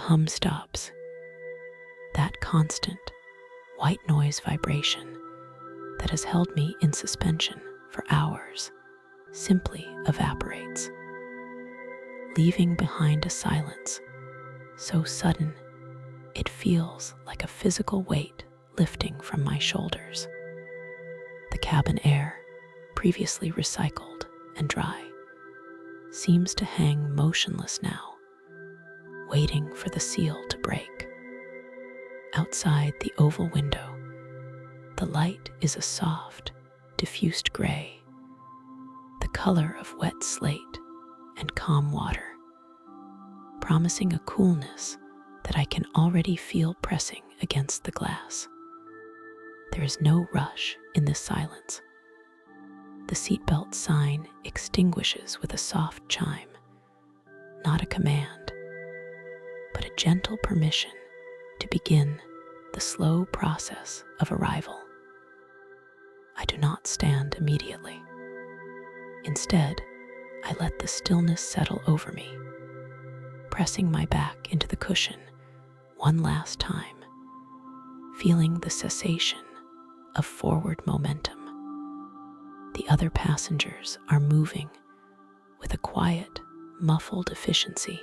hum stops. That constant, white noise vibration that has held me in suspension for hours simply evaporates, leaving behind a silence so sudden it feels like a physical weight lifting from my shoulders. The cabin air, previously recycled and dry, seems to hang motionless now, waiting for the seal to break. Outside the oval window, the light is a soft, diffused gray, the color of wet slate and calm water, promising a coolness that I can already feel pressing against the glass. There is no rush in this silence. The seatbelt sign extinguishes with a soft chime, not a command, but a gentle permission to begin the slow process of arrival. I do not stand immediately. Instead, I let the stillness settle over me, pressing my back into the cushion one last time, feeling the cessation of forward momentum. The other passengers are moving with a quiet, muffled efficiency,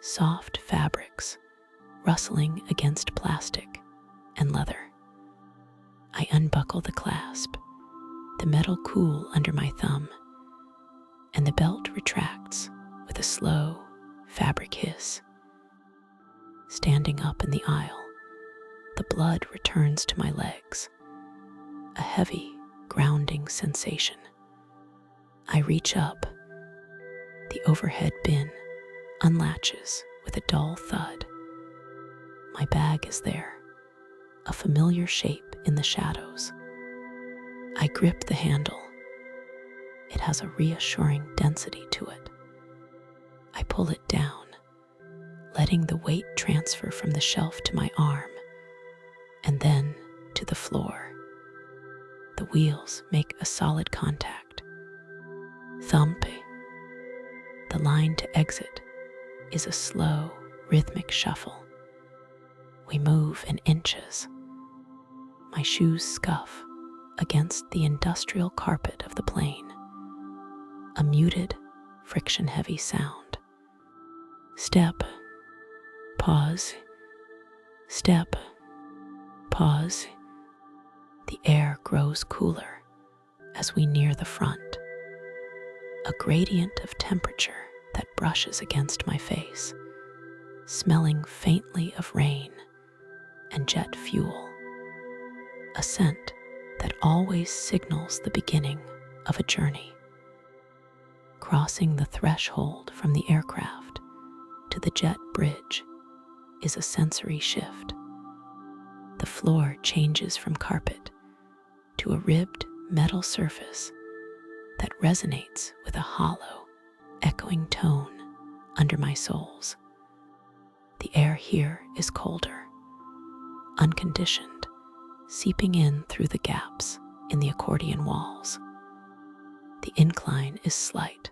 soft fabrics rustling against plastic and leather. I unbuckle the clasp, the metal cool under my thumb, and the belt retracts with a slow, fabric hiss. Standing up in the aisle, the blood returns to my legs, a heavy, grounding sensation. I reach up. The overhead bin unlatches with a dull thud. My bag is there, a familiar shape in the shadows. I grip the handle. It has a reassuring density to it. I pull it down, letting the weight transfer from the shelf to my arm, and then to the floor. The wheels make a solid contact. Thump. The line to exit is a slow, rhythmic shuffle. We move in inches. My shoes scuff against the industrial carpet of the plane, a muted, friction-heavy sound. Step, pause, step, pause. The air grows cooler as we near the front, a gradient of temperature that brushes against my face, smelling faintly of rain and jet fuel, a scent that always signals the beginning of a journey. Crossing the threshold from the aircraft to the jet bridge is a sensory shift. The floor changes from carpet to a ribbed metal surface that resonates with a hollow, echoing tone under my soles. The air here is colder, unconditioned, seeping in through the gaps in the accordion walls. The incline is slight,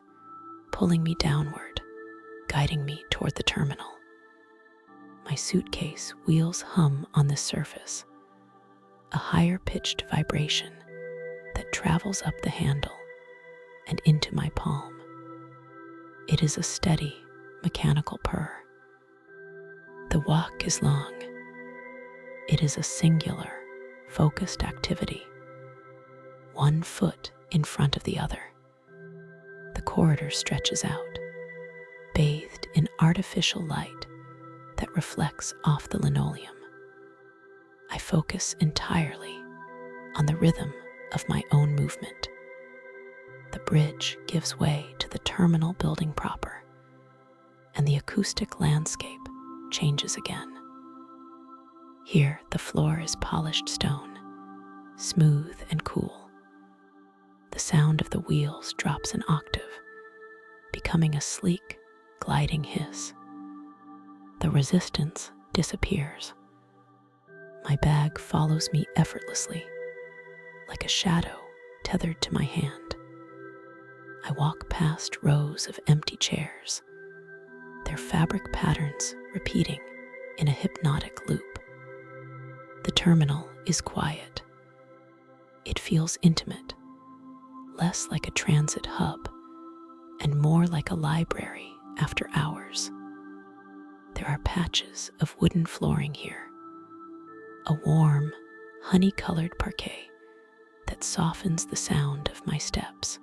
pulling me downward, guiding me toward the terminal. My suitcase wheels hum on the surface, a higher-pitched vibration that travels up the handle and into my palm. It is a steady, mechanical purr. The walk is long. It is a singular, focused activity, one foot in front of the other. The corridor stretches out, bathed in artificial light that reflects off the linoleum. I focus entirely on the rhythm of my own movement. The bridge gives way to the terminal building proper, and the acoustic landscape changes again. Here, the floor is polished stone, smooth and cool. The sound of the wheels drops an octave, becoming a sleek, gliding hiss. The resistance disappears. My bag follows me effortlessly, like a shadow tethered to my hand. I walk past rows of empty chairs, their fabric patterns repeating in a hypnotic loop. The terminal is quiet. It feels intimate, less like a transit hub and more like a library after hours. There are patches of wooden flooring here, a warm, honey-colored parquet that softens the sound of my steps.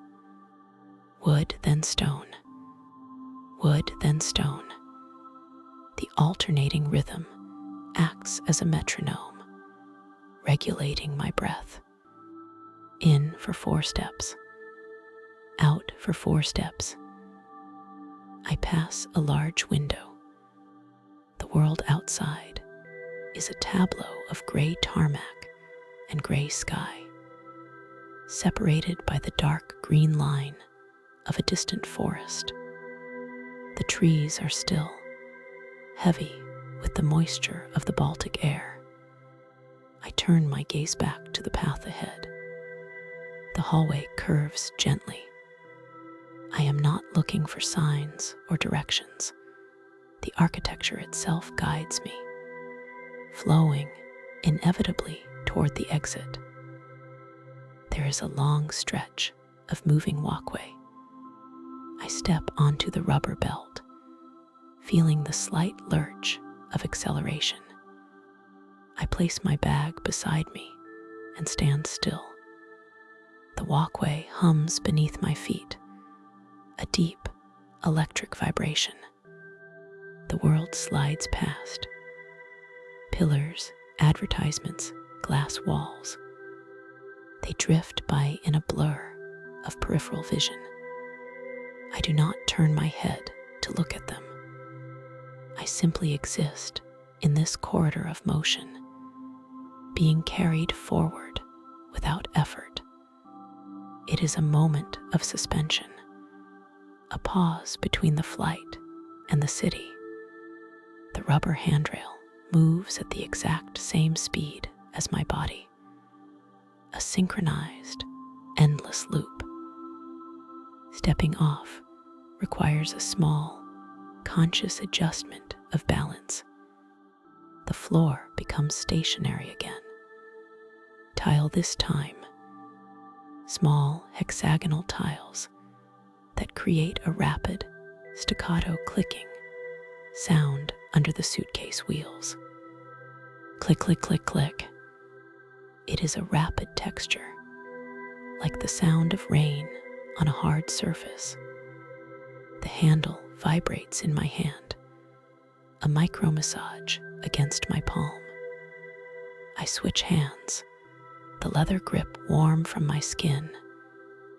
Wood, then stone. Wood, then stone. The alternating rhythm acts as a metronome, regulating my breath. In for 4 steps. Out for 4 steps. I pass a large window. The world outside is a tableau of gray tarmac and gray sky, separated by the dark green line of a distant forest. The trees are still, heavy with the moisture of the Baltic air. I turn my gaze back to the path ahead. The hallway curves gently. I am not looking for signs or directions. The architecture itself guides me, flowing inevitably toward the exit. There is a long stretch of moving walkway. I step onto the rubber belt, feeling the slight lurch of acceleration. I place my bag beside me and stand still. The walkway hums beneath my feet, a deep, electric vibration. The world slides past. Pillars, advertisements, glass walls. They drift by in a blur of peripheral vision. I do not turn my head to look at them. I simply exist in this corridor of motion, being carried forward without effort. It is a moment of suspension, a pause between the flight and the city. The rubber handrail moves at the exact same speed as my body, a synchronized, endless loop. Stepping off requires a small, conscious adjustment of balance. The floor becomes stationary again. Tile this time, small hexagonal tiles that create a rapid, staccato clicking sound under the suitcase wheels. Click, click, click, click. It is a rapid texture, like the sound of rain on a hard surface. The handle vibrates in my hand, a micro massage against my palm. I switch hands, the leather grip warm from my skin,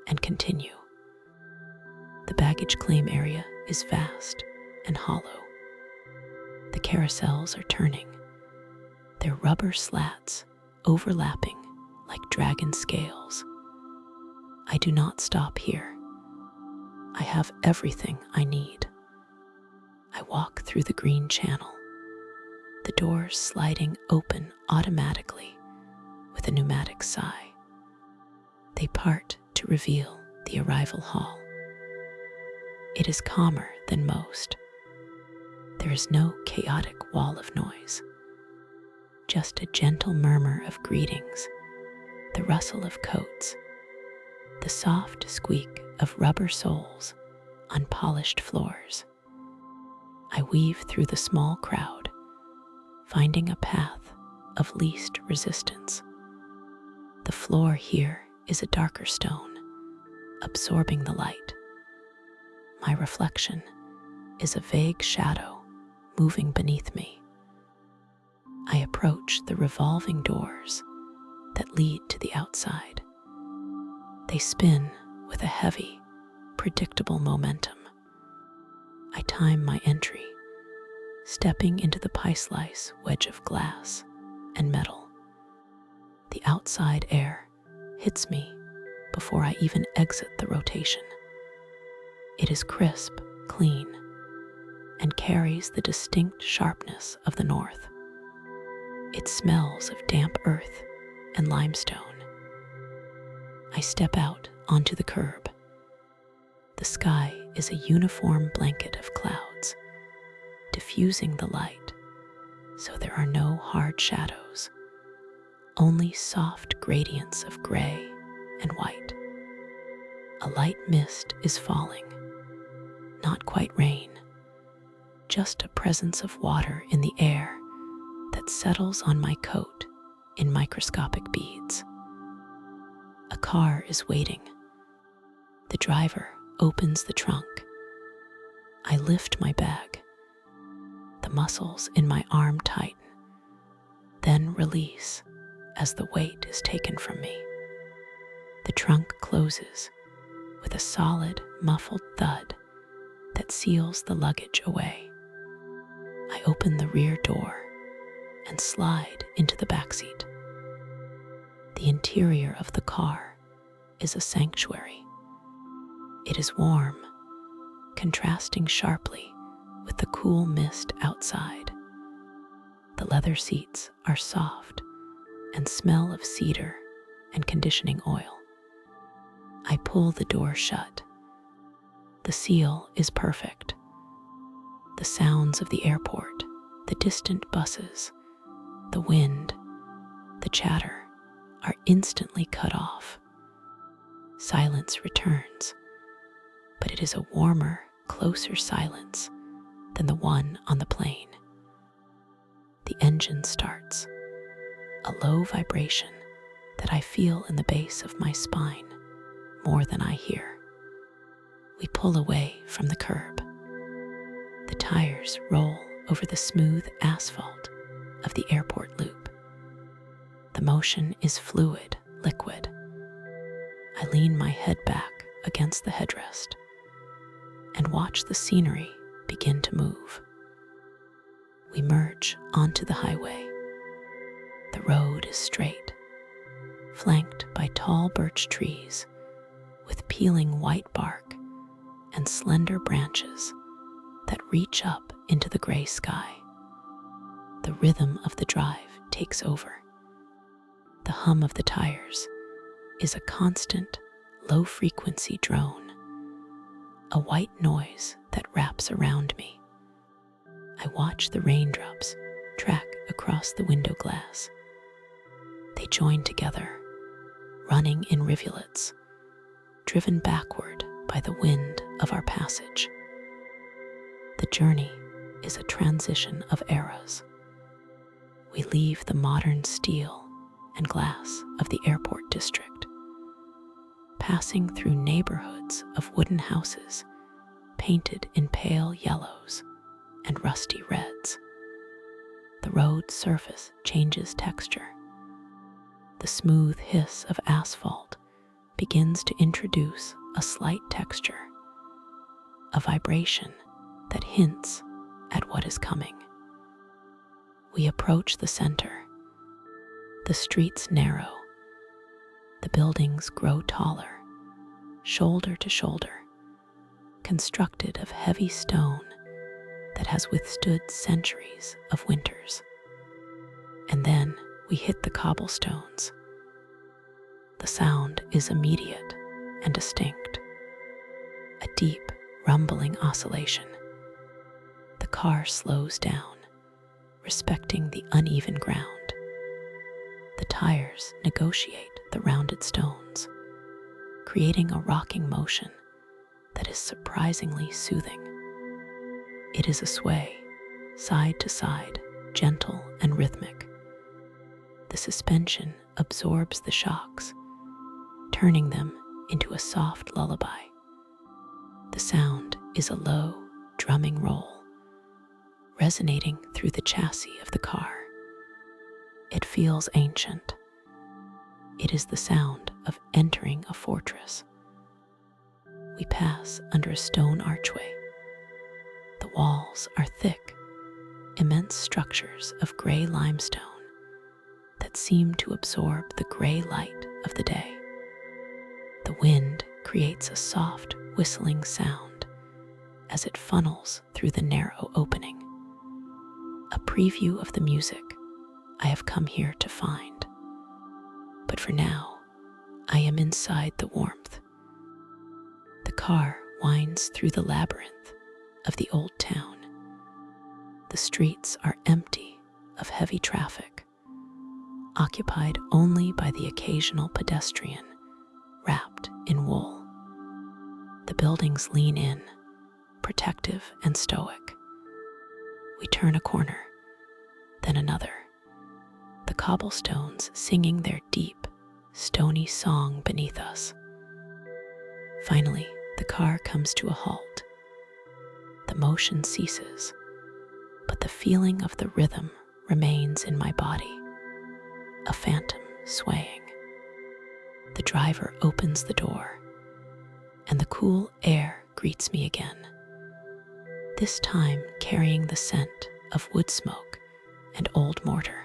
and continue. The baggage claim area is vast and hollow. The carousels are turning, their rubber slats overlapping like dragon scales. I do not stop here. I have everything I need. I walk through the green channel, the doors sliding open automatically with a pneumatic sigh. They part to reveal the arrival hall. It is calmer than most. There is no chaotic wall of noise, just a gentle murmur of greetings, the rustle of coats, the soft squeak of rubber soles on polished floors. I weave through the small crowd, finding a path of least resistance. The floor here is a darker stone, absorbing the light. My reflection is a vague shadow moving beneath me. I approach the revolving doors that lead to the outside. They spin with a heavy, predictable momentum. I time my entry, stepping into the pie-slice wedge of glass and metal. The outside air hits me before I even exit the rotation. It is crisp, clean, and carries the distinct sharpness of the north. It smells of damp earth and limestone. I step out onto the curb. The sky is a uniform blanket of clouds, diffusing the light so there are no hard shadows, only soft gradients of gray and white. A light mist is falling, not quite rain, just a presence of water in the air that settles on my coat in microscopic beads. A car is waiting. The driver opens the trunk. I lift my bag. The muscles in my arm tighten, then release as the weight is taken from me. The trunk closes with a solid, muffled thud that seals the luggage away. I open the rear door and slide into the backseat. The interior of the car is a sanctuary. It is warm, contrasting sharply with the cool mist outside. The leather seats are soft and smell of cedar and conditioning oil. I pull the door shut. The seal is perfect. The sounds of the airport, the distant buses, the wind, the chatter are instantly cut off. Silence returns, but it is a warmer, closer silence than the one on the plane. The engine starts, a low vibration that I feel in the base of my spine more than I hear. We pull away from the curb. The tires roll over the smooth asphalt of the airport loop. The motion is fluid, liquid. I lean my head back against the headrest and watch the scenery begin to move. We merge onto the highway. The road is straight, flanked by tall birch trees with peeling white bark and slender branches that reach up into the gray sky. The rhythm of the drive takes over. The hum of the tires is a constant, low-frequency drone, a white noise that wraps around me. I watch the raindrops track across the window glass. They join together, running in rivulets, driven backward by the wind of our passage. The journey is a transition of eras. We leave the modern steel and glass of the airport district, passing through neighborhoods of wooden houses painted in pale yellows and rusty reds. The road surface changes texture. The smooth hiss of asphalt begins to introduce a slight texture, a vibration that hints at what is coming. We approach the center. The streets narrow. The buildings grow taller, shoulder to shoulder, constructed of heavy stone that has withstood centuries of winters. And then we hit the cobblestones. The sound is immediate and distinct, a deep, rumbling oscillation. The car slows down, respecting the uneven ground. The tires negotiate the rounded stones, creating a rocking motion that is surprisingly soothing. It is a sway, side to side, gentle and rhythmic. The suspension absorbs the shocks, turning them into a soft lullaby. The sound is a low, drumming roll, resonating through the chassis of the car. It feels ancient. It is the sound of entering a fortress. We pass under a stone archway. The walls are thick, immense structures of gray limestone that seem to absorb the gray light of the day. The wind creates a soft, whistling sound as it funnels through the narrow opening, a preview of the music I have come here to find. But for now, I am inside the warmth. The car winds through the labyrinth of the old town. The streets are empty of heavy traffic, occupied only by the occasional pedestrian wrapped in wool. The buildings lean in, protective and stoic. We turn a corner, then another, the cobblestones singing their deep, stony song beneath us. Finally, the car comes to a halt. The motion ceases, but the feeling of the rhythm remains in my body, a phantom swaying. The driver opens the door, and the cool air greets me again, this time carrying the scent of wood smoke and old mortar.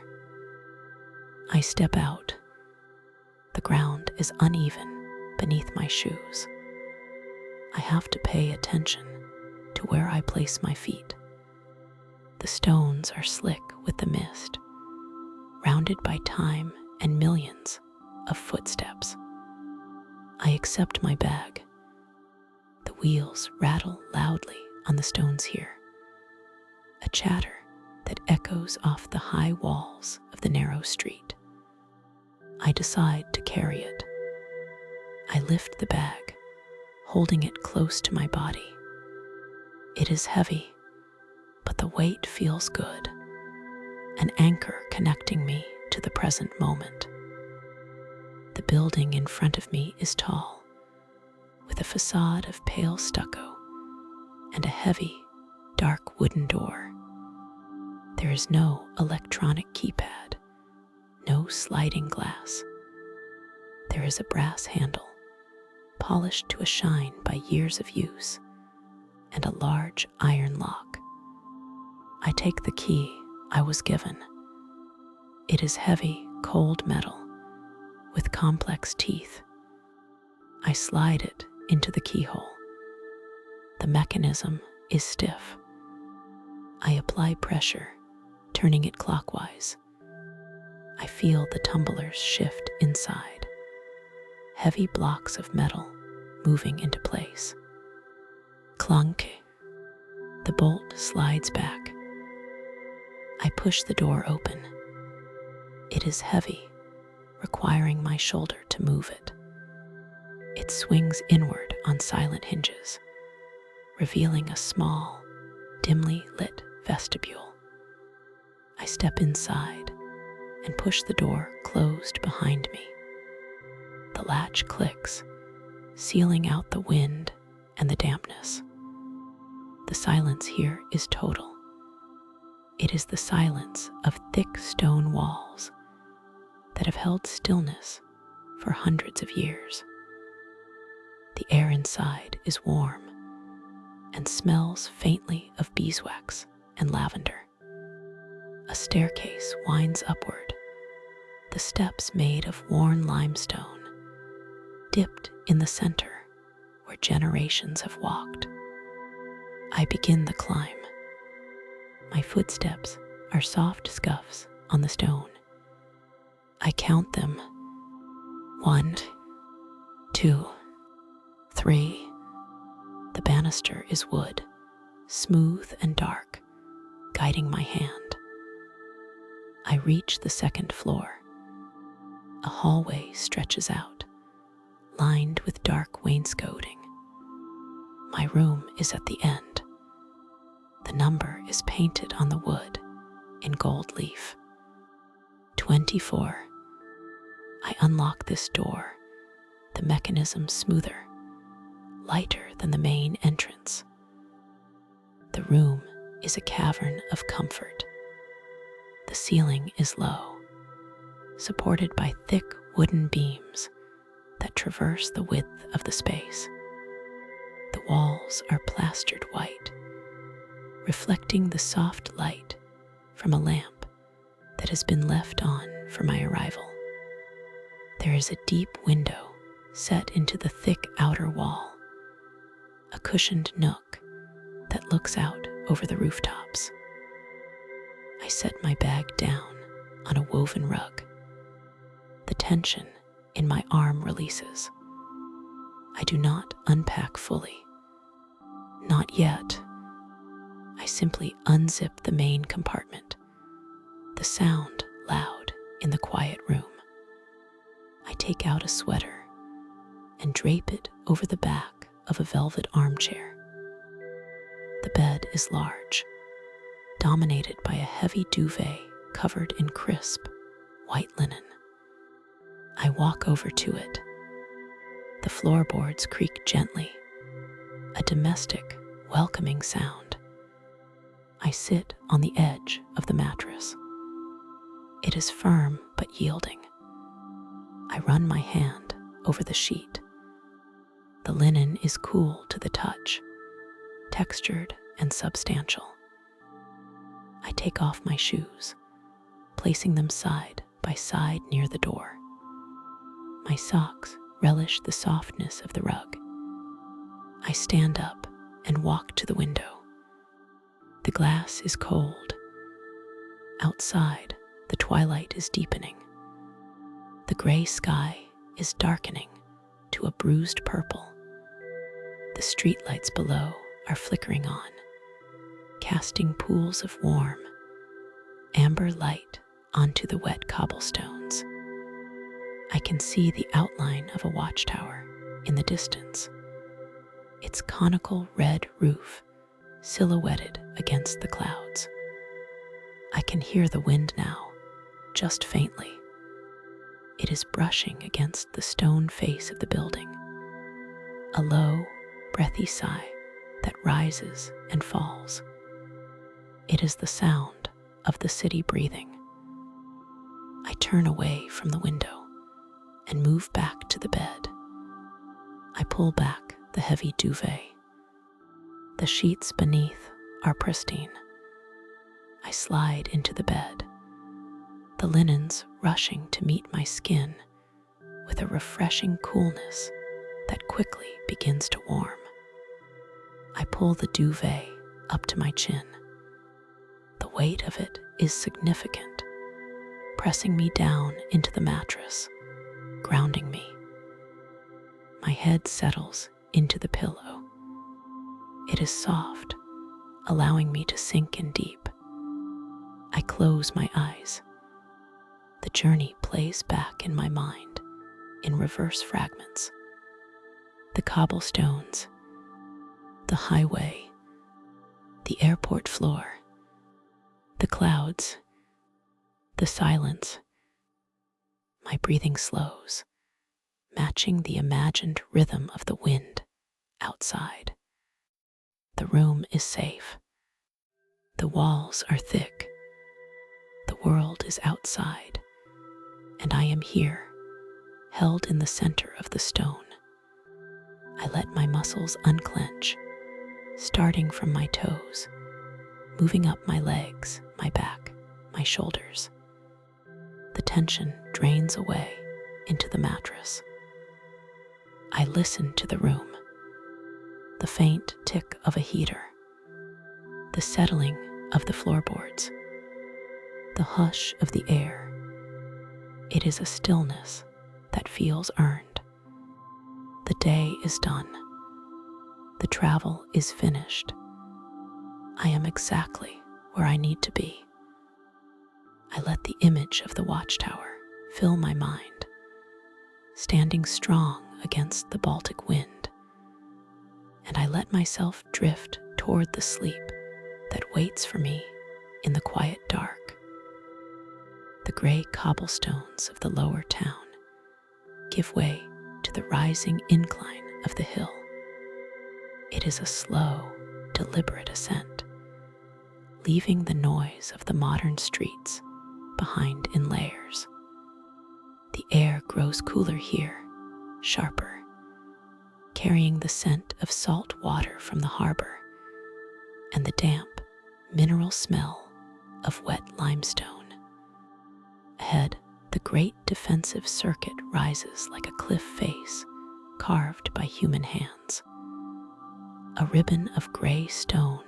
I step out. The ground is uneven beneath my shoes. I have to pay attention to where I place my feet. The stones are slick with the mist, rounded by time and millions of footsteps. I accept my bag. The wheels rattle loudly on the stones here, a chatter that echoes off the high walls of the narrow street. I decide to carry it. I lift the bag, holding it close to my body. It is heavy, but the weight feels good, an anchor connecting me to the present moment. The building in front of me is tall, with a facade of pale stucco and a heavy, dark wooden door. There is no electronic keypad, no sliding glass. There is a brass handle, polished to a shine by years of use, and a large iron lock. I take the key I was given. It is heavy, cold metal, with complex teeth. I slide it into the keyhole. The mechanism is stiff. I apply pressure, turning it clockwise. I feel the tumblers shift inside, heavy blocks of metal moving into place. Clunk. The bolt slides back. I push the door open. It is heavy, requiring my shoulder to move it. It swings inward on silent hinges, revealing a small, dimly lit vestibule. I step inside and push the door closed behind me. The latch clicks, sealing out the wind and the dampness. The silence here is total. It is the silence of thick stone walls that have held stillness for hundreds of years. The air inside is warm and smells faintly of beeswax and lavender. A staircase winds upward, the steps made of worn limestone, dipped in the center where generations have walked. I begin the climb. My footsteps are soft scuffs on the stone. I count them. 1, 2, 3. The banister is wood, smooth and dark, guiding my hand. I reach the second floor. A hallway stretches out, lined with dark wainscoting. My room is at the end. The number is painted on the wood in gold leaf. 24. I unlock this door, the mechanism smoother, lighter than the main entrance. The room is a cavern of comfort. The ceiling is low, supported by thick wooden beams that traverse the width of the space. The walls are plastered white, reflecting the soft light from a lamp that has been left on for my arrival. There is a deep window set into the thick outer wall, a cushioned nook that looks out over the rooftops. I set my bag down on a woven rug. The tension in my arm releases. I do not unpack fully. Not yet. I simply unzip the main compartment, the sound loud in the quiet room. I take out a sweater and drape it over the back of a velvet armchair. The bed is large, dominated by a heavy duvet covered in crisp, white linen. I walk over to it. The floorboards creak gently, a domestic, welcoming sound. I sit on the edge of the mattress. It is firm but yielding. I run my hand over the sheet. The linen is cool to the touch, textured and substantial. I take off my shoes, placing them side by side near the door. My socks relish the softness of the rug. I stand up and walk to the window. The glass is cold. Outside, the twilight is deepening. The gray sky is darkening to a bruised purple. The streetlights below are flickering on, casting pools of warm, amber light onto the wet cobblestones. I can see the outline of a watchtower in the distance, its conical red roof silhouetted against the clouds. I can hear the wind now, just faintly. It is brushing against the stone face of the building, a low, breathy sigh that rises and falls. It is the sound of the city breathing. I turn away from the window and move back to the bed. I pull back the heavy duvet. The sheets beneath are pristine. I slide into the bed, the linens rushing to meet my skin with a refreshing coolness that quickly begins to warm. I pull the duvet up to my chin. The weight of it is significant, pressing me down into the mattress, grounding me. My head settles into the pillow. It is soft, allowing me to sink in deep. I close my eyes. The journey plays back in my mind in reverse fragments. The cobblestones, the highway, the airport floor, the clouds, the silence. My breathing slows, matching the imagined rhythm of the wind outside. The room is safe. The walls are thick. The world is outside, and I am here, held in the center of the stone. I let my muscles unclench, starting from my toes, moving up my legs, my back, my shoulders. The tension drains away into the mattress. I listen to the room, the faint tick of a heater, the settling of the floorboards, the hush of the air. It is a stillness that feels earned. The day is done. The travel is finished. I am exactly where I need to be. I let the image of the watchtower fill my mind, standing strong against the Baltic wind, and I let myself drift toward the sleep that waits for me in the quiet dark. The gray cobblestones of the lower town give way to the rising incline of the hill. It is a slow, deliberate ascent, leaving the noise of the modern streets behind in layers. The air grows cooler here, sharper, carrying the scent of salt water from the harbor and the damp, mineral smell of wet limestone. Ahead, the great defensive circuit rises like a cliff face carved by human hands. A ribbon of gray stone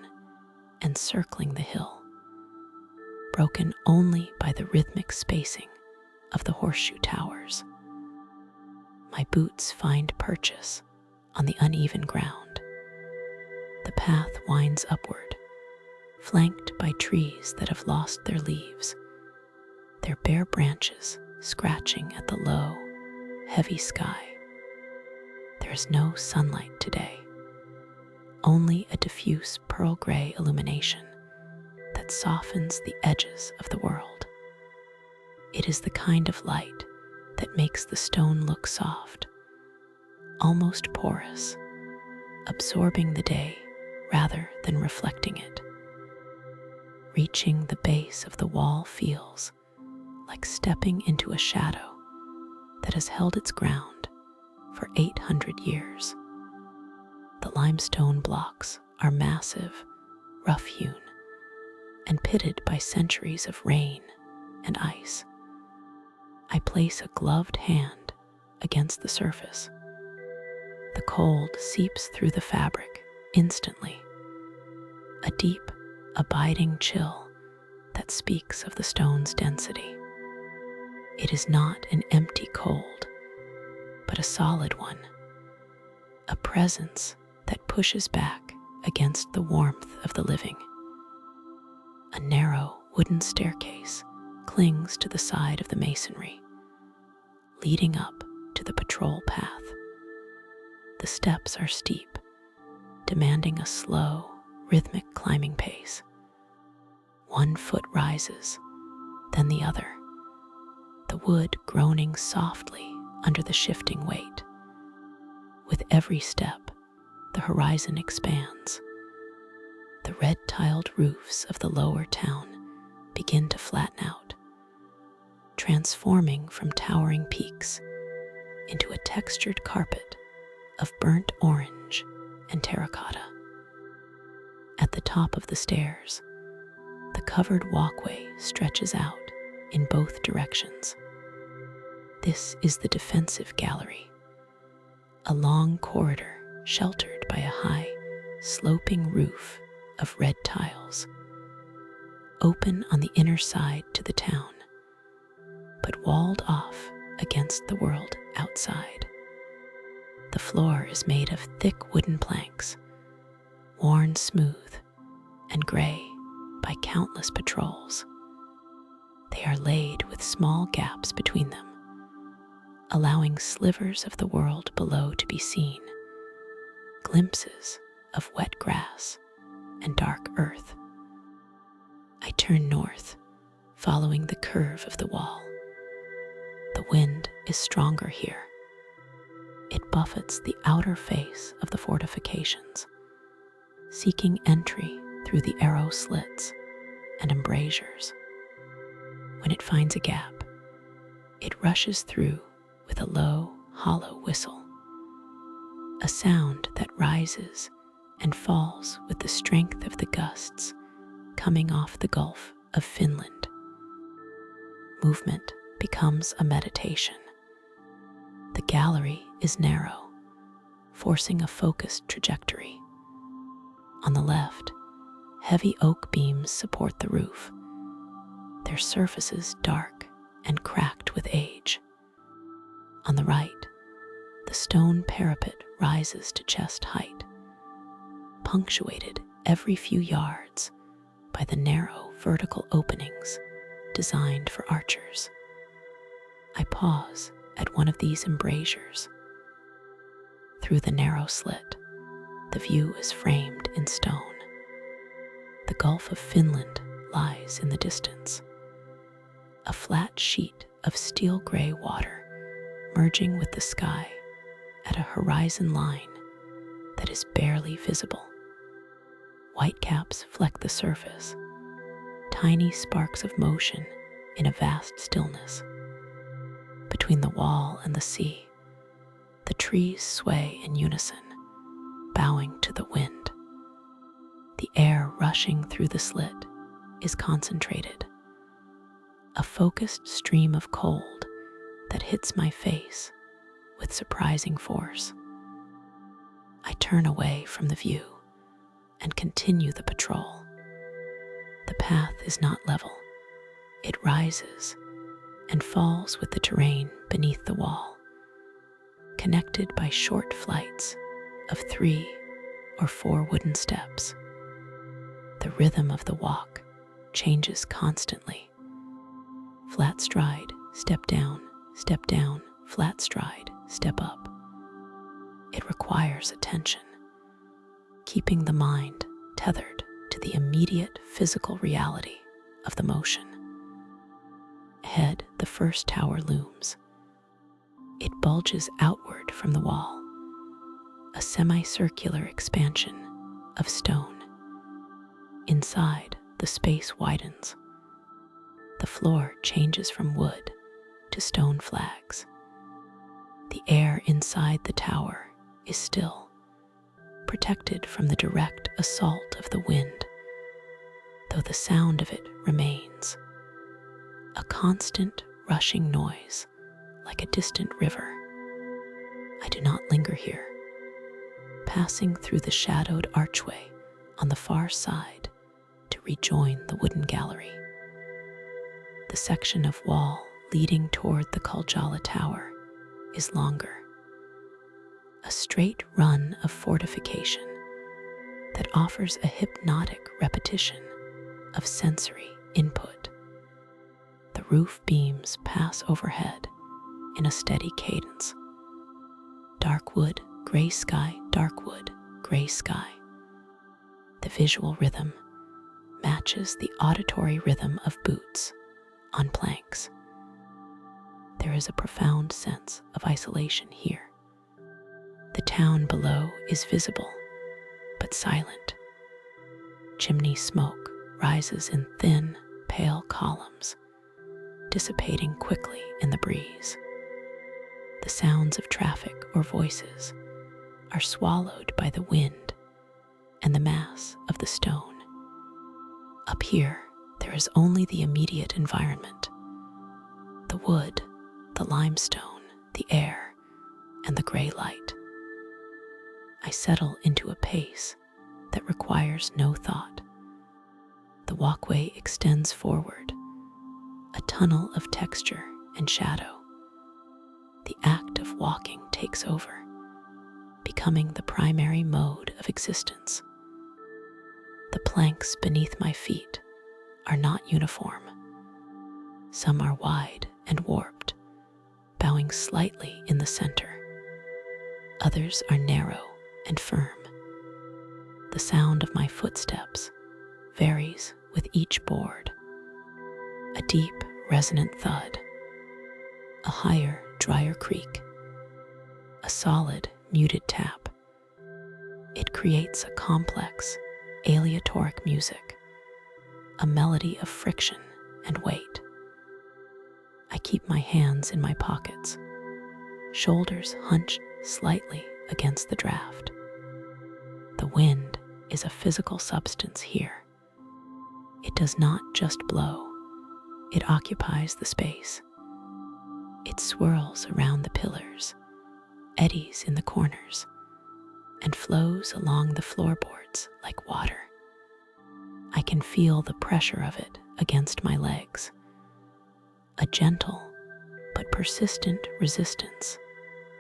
encircling the hill, broken only by the rhythmic spacing of the horseshoe towers. My boots find purchase on the uneven ground. The path winds upward, flanked by trees that have lost their leaves, their bare branches scratching at the low, heavy sky. There is no sunlight today, only a diffuse pearl gray illumination that softens the edges of the world. It is the kind of light that makes the stone look soft, almost porous, absorbing the day rather than reflecting it. Reaching the base of the wall feels like stepping into a shadow that has held its ground for 800 years. The limestone blocks are massive, rough-hewn, and pitted by centuries of rain and ice. I place a gloved hand against the surface. The cold seeps through the fabric instantly, a deep, abiding chill that speaks of the stone's density. It is not an empty cold, but a solid one, a presence that pushes back against the warmth of the living. A narrow wooden staircase clings to the side of the masonry, leading up to the patrol path. The steps are steep, demanding a slow, rhythmic climbing pace. One foot rises, then the other, the wood groaning softly under the shifting weight. With every step, the horizon expands. The red-tiled roofs of the lower town begin to flatten out, transforming from towering peaks into a textured carpet of burnt orange and terracotta. At the top of the stairs, the covered walkway stretches out in both directions. This is the defensive gallery, a long corridor sheltered by a high, sloping roof of red tiles, open on the inner side to the town, but walled off against the world outside. The floor is made of thick wooden planks, worn smooth and gray by countless patrols. They are laid with small gaps between them, allowing slivers of the world below to be seen, glimpses of wet grass and dark earth. I turn north, following the curve of the wall. The wind is stronger here. It buffets the outer face of the fortifications, seeking entry through the arrow slits and embrasures. When it finds a gap, it rushes through with a low, hollow whistle, a sound that rises and falls with the strength of the gusts coming off the Gulf of Finland. Movement becomes a meditation. The gallery is narrow, forcing a focused trajectory. On the left, heavy oak beams support the roof, their surfaces dark and cracked with age. On the right, the stone parapet rises to chest height, punctuated every few yards by the narrow vertical openings designed for archers. I pause at one of these embrasures. Through the narrow slit, the view is framed in stone. The Gulf of Finland lies in the distance, a flat sheet of steel gray water merging with the sky at a horizon line that is barely visible. Whitecaps fleck the surface, tiny sparks of motion in a vast stillness. Between the wall and the sea, the trees sway in unison, bowing to the wind. The air rushing through the slit is concentrated, a focused stream of cold that hits my face with surprising force. I turn away from the view and continue the patrol. The path is not level. It rises and falls with the terrain beneath the wall, connected by short flights of 3 or 4 wooden steps. The rhythm of the walk changes constantly. Flat stride, step down, flat stride, step up. It requires attention, keeping the mind tethered to the immediate physical reality of the motion. Ahead, the first tower looms. It bulges outward from the wall, a semicircular expansion of stone. Inside, the space widens. The floor changes from wood to stone flags. The air inside the tower is still, protected from the direct assault of the wind, though the sound of it remains, a constant rushing noise like a distant river. I do not linger here, passing through the shadowed archway on the far side to rejoin the wooden gallery. The section of wall leading toward the Kaljala Tower is longer, a straight run of fortification that offers a hypnotic repetition of sensory input. The roof beams pass overhead in a steady cadence. Dark wood, gray sky, dark wood, gray sky. The visual rhythm matches the auditory rhythm of boots on planks. There is a profound sense of isolation here. The town below is visible, but silent. Chimney smoke rises in thin, pale columns, dissipating quickly in the breeze. The sounds of traffic or voices are swallowed by the wind and the mass of the stone. Up here, there is only the immediate environment: the wood, the limestone, the air, and the gray light. I settle into a pace that requires no thought. The walkway extends forward, a tunnel of texture and shadow. The act of walking takes over, becoming the primary mode of existence. The planks beneath my feet are not uniform. Some are wide and warped, bowing slightly in the center. Others are narrow and firm. The sound of my footsteps varies with each board. A deep, resonant thud, a higher, drier creak, a solid, muted tap. It creates a complex, aleatoric music, a melody of friction and weight. I keep my hands in my pockets, shoulders hunched slightly against the draft. The wind is a physical substance here. It does not just blow, it occupies the space. It swirls around the pillars, eddies in the corners, and flows along the floorboards like water. I can feel the pressure of it against my legs, a gentle but persistent resistance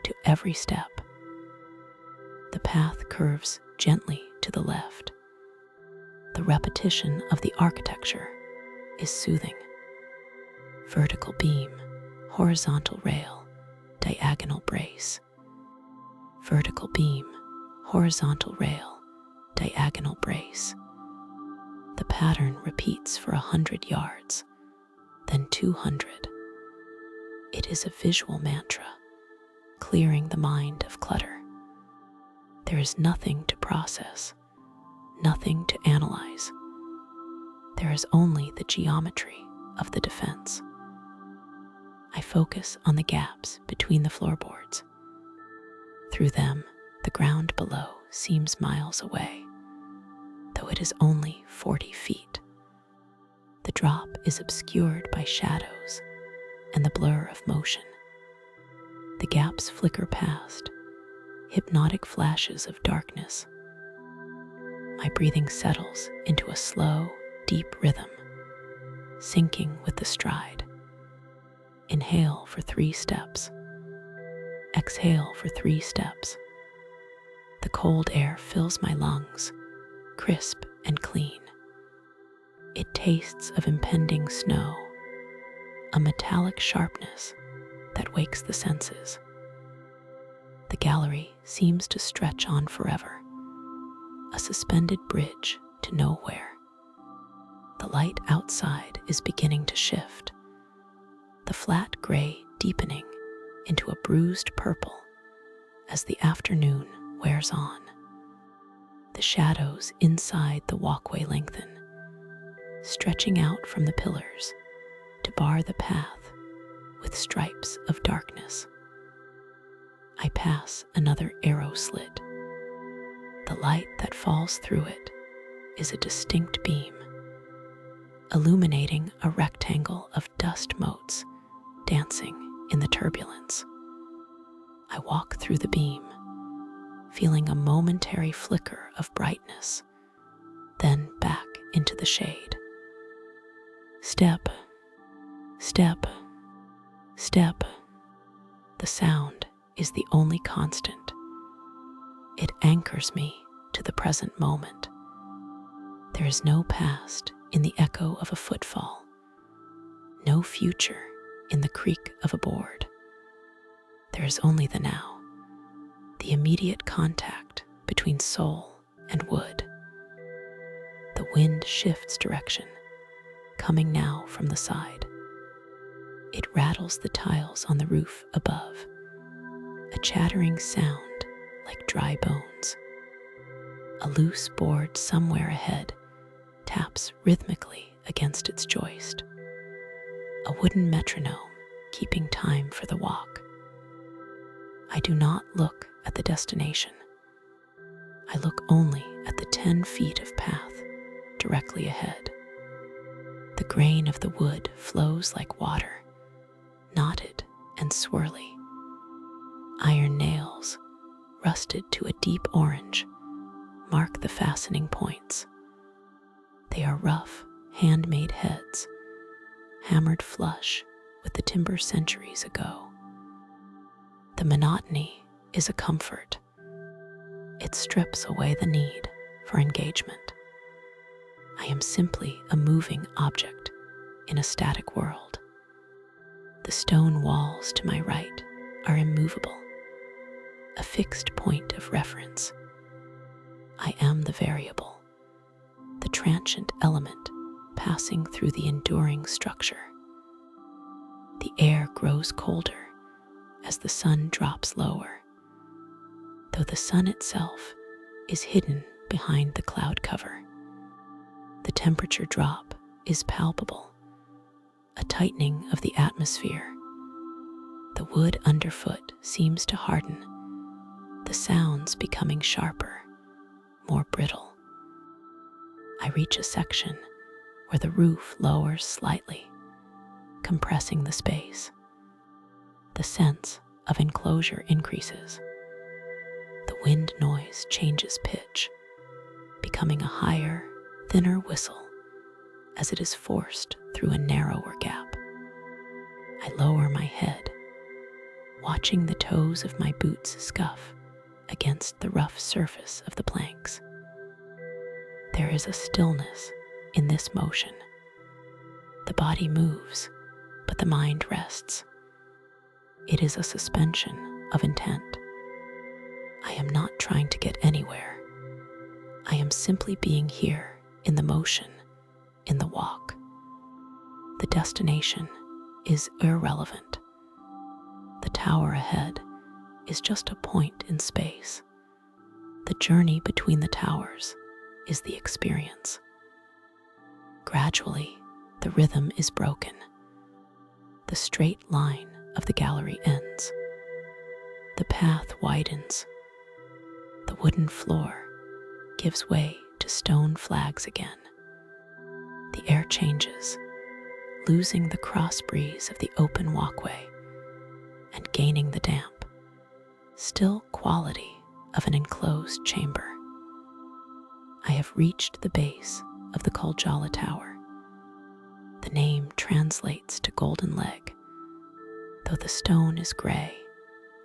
to every step. The path curves gently to the left. The repetition of the architecture is soothing. Vertical beam, horizontal rail, diagonal brace. Vertical beam, horizontal rail, diagonal brace. The pattern repeats for 100 yards, then 200. It is a visual mantra, clearing the mind of clutter. There is nothing to process, nothing to analyze. There is only the geometry of the defense. I focus on the gaps between the floorboards. Through them, the ground below seems miles away, though it is only 40 feet. The drop is obscured by shadows and the blur of motion. The gaps flicker past, hypnotic flashes of darkness. My breathing settles into a slow, deep rhythm, syncing with the stride. Inhale for 3 steps. Exhale for 3 steps. The cold air fills my lungs, crisp and clean. It tastes of impending snow, a metallic sharpness that wakes the senses. The gallery seems to stretch on forever, a suspended bridge to nowhere. The light outside is beginning to shift, the flat gray deepening into a bruised purple as the afternoon wears on. The shadows inside the walkway lengthen, stretching out from the pillars to bar the path with stripes of darkness. I pass another arrow slit. The light that falls through it is a distinct beam, illuminating a rectangle of dust motes dancing in the turbulence. I walk through the beam, feeling a momentary flicker of brightness, then back into the shade. Step, step, step. The sound is the only constant. It anchors me to the present moment. There is no past in the echo of a footfall, no future in the creak of a board. There is only the now, the immediate contact between soul and wood. The wind shifts direction, coming now from the side. It rattles the tiles on the roof above, a chattering sound like dry bones. A loose board somewhere ahead taps rhythmically against its joist, a wooden metronome keeping time for the walk. I do not look at the destination. I look only at the 10 feet of path directly ahead. The grain of the wood flows like water, knotted and swirly. Iron nails, rusted to a deep orange, mark the fastening points. They are rough, handmade heads, hammered flush with the timber centuries ago. The monotony is a comfort. It strips away the need for engagement. I am simply a moving object in a static world. The stone walls to my right are immovable, a fixed point of reference. I am the variable, the transient element passing through the enduring structure. The air grows colder as the sun drops lower, though the sun itself is hidden behind the cloud cover. The temperature drop is palpable, a tightening of the atmosphere. The wood underfoot seems to harden, the sounds becoming sharper, more brittle. I reach a section where the roof lowers slightly, compressing the space. The sense of enclosure increases. The wind noise changes pitch, becoming a higher, thinner whistle as it is forced through a narrower gap. I lower my head, watching the toes of my boots scuff against the rough surface of the planks. There is a stillness in this motion. The body moves, but the mind rests. It is a suspension of intent. I am not trying to get anywhere. I am simply being here in the motion, in the walk. The destination is irrelevant. The tower ahead is just a point in space. The journey between the towers is the experience. Gradually, the rhythm is broken. The straight line of the gallery ends. The path widens. The wooden floor gives way to stone flags again. The air changes, losing the cross breeze of the open walkway and gaining the damp, still quality of an enclosed chamber. I have reached the base of the Koljala Tower. The name translates to golden leg, though the stone is gray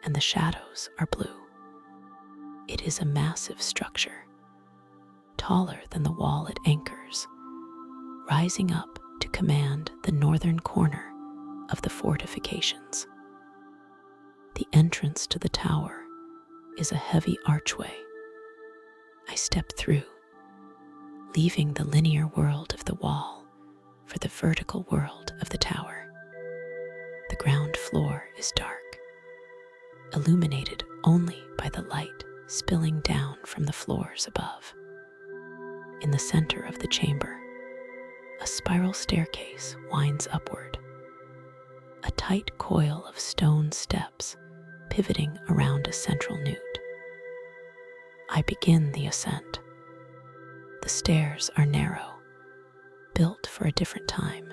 and the shadows are blue. It is a massive structure, taller than the wall it anchors, rising up to command the northern corner of the fortifications. The entrance to the tower is a heavy archway. I step through, leaving the linear world of the wall for the vertical world of the tower. The ground floor is dark, illuminated only by the light spilling down from the floors above. In the center of the chamber, a spiral staircase winds upward, a tight coil of stone steps pivoting around a central newt. I begin the ascent. The stairs are narrow, built for a different time,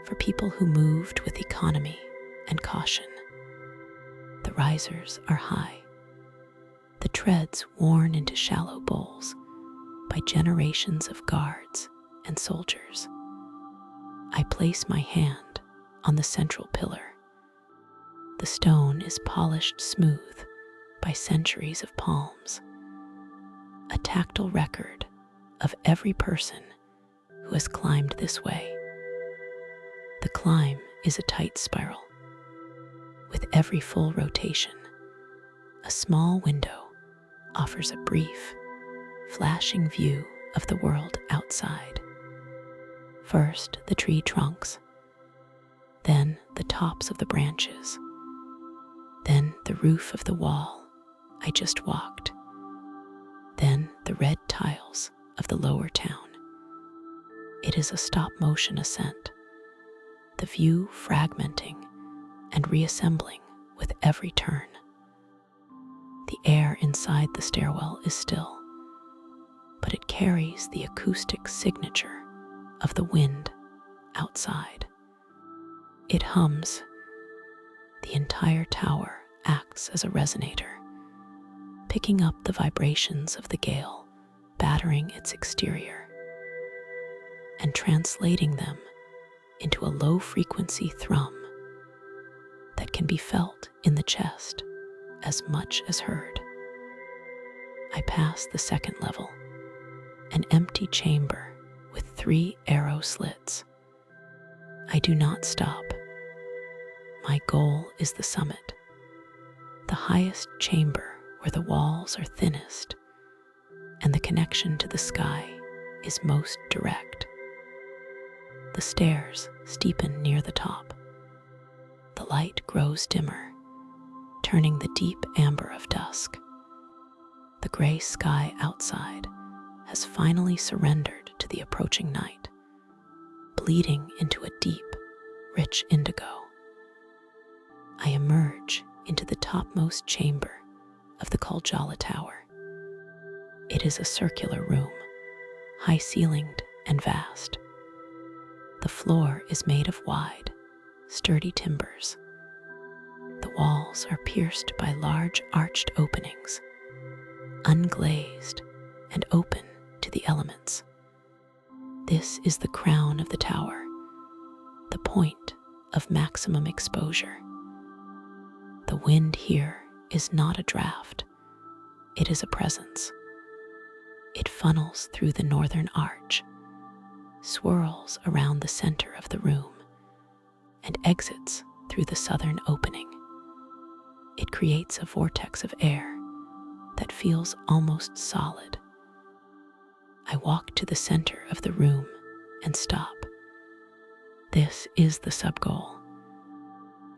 for people who moved with economy and caution. The risers are high, the treads worn into shallow bowls by generations of guards and soldiers. I place my hand on the central pillar. The stone is polished smooth by centuries of palms, a tactile record of every person who has climbed this way. The climb is a tight spiral. With every full rotation, a small window offers a brief, flashing view of the world outside. First, the tree trunks, then the tops of the branches, then the roof of the wall I just walked, then the red tiles of the lower town. It is a stop-motion ascent, the view fragmenting and reassembling with every turn. The air inside the stairwell is still, but it carries the acoustic signature of the wind outside. It hums. The entire tower acts as a resonator, picking up the vibrations of the gale battering its exterior and translating them into a low-frequency thrum that can be felt in the chest as much as heard. I pass the second level, an empty chamber with 3 arrow slits. I do not stop. My goal is the summit, the highest chamber where the walls are thinnest and the connection to the sky is most direct. The stairs steepen near the top. The light grows dimmer, turning the deep amber of dusk. The gray sky outside has finally surrendered to the approaching night, bleeding into a deep, rich indigo. I emerge into the topmost chamber of the Kuljala Tower. It is a circular room, high-ceilinged and vast. The floor is made of wide, sturdy timbers. The walls are pierced by large arched openings, unglazed and open to the elements. This is the crown of the tower, the point of maximum exposure. The wind here is not a draft, it is a presence. It funnels through the northern arch, swirls around the center of the room, and exits through the southern opening. It creates a vortex of air that feels almost solid. I walk to the center of the room and stop. This is the sub-goal: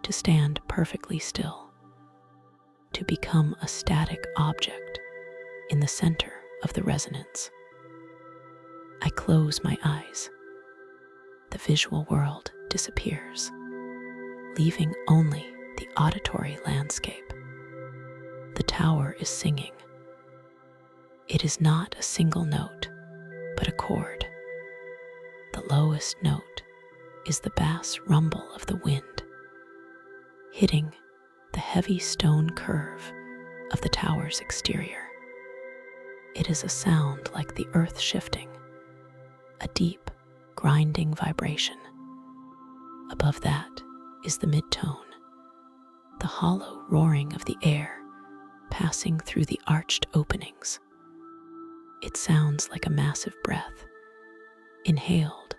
to stand perfectly still, to become a static object in the center of the resonance. I close my eyes. The visual world disappears, leaving only the auditory landscape. The tower is singing. It is not a single note, but a chord. The lowest note is the bass rumble of the wind, hitting the heavy stone curve of the tower's exterior. It is a sound like the earth shifting, a deep, grinding vibration. Above that is the mid-tone, the hollow roaring of the air passing through the arched openings. It sounds like a massive breath, inhaled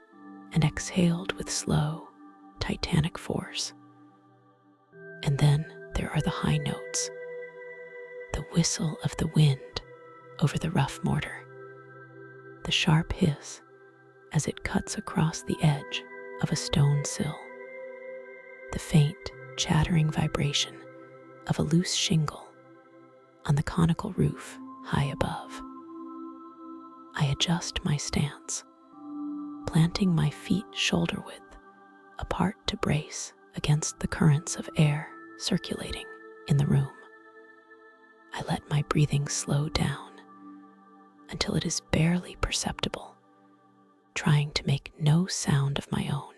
and exhaled with slow, titanic force. And then there are the high notes, the whistle of the wind over the rough mortar, the sharp hiss as it cuts across the edge of a stone sill, the faint, chattering vibration of a loose shingle on the conical roof high above. I adjust my stance, planting my feet shoulder width apart to brace against the currents of air circulating in the room. I let my breathing slow down until it is barely perceptible, trying to make no sound of my own.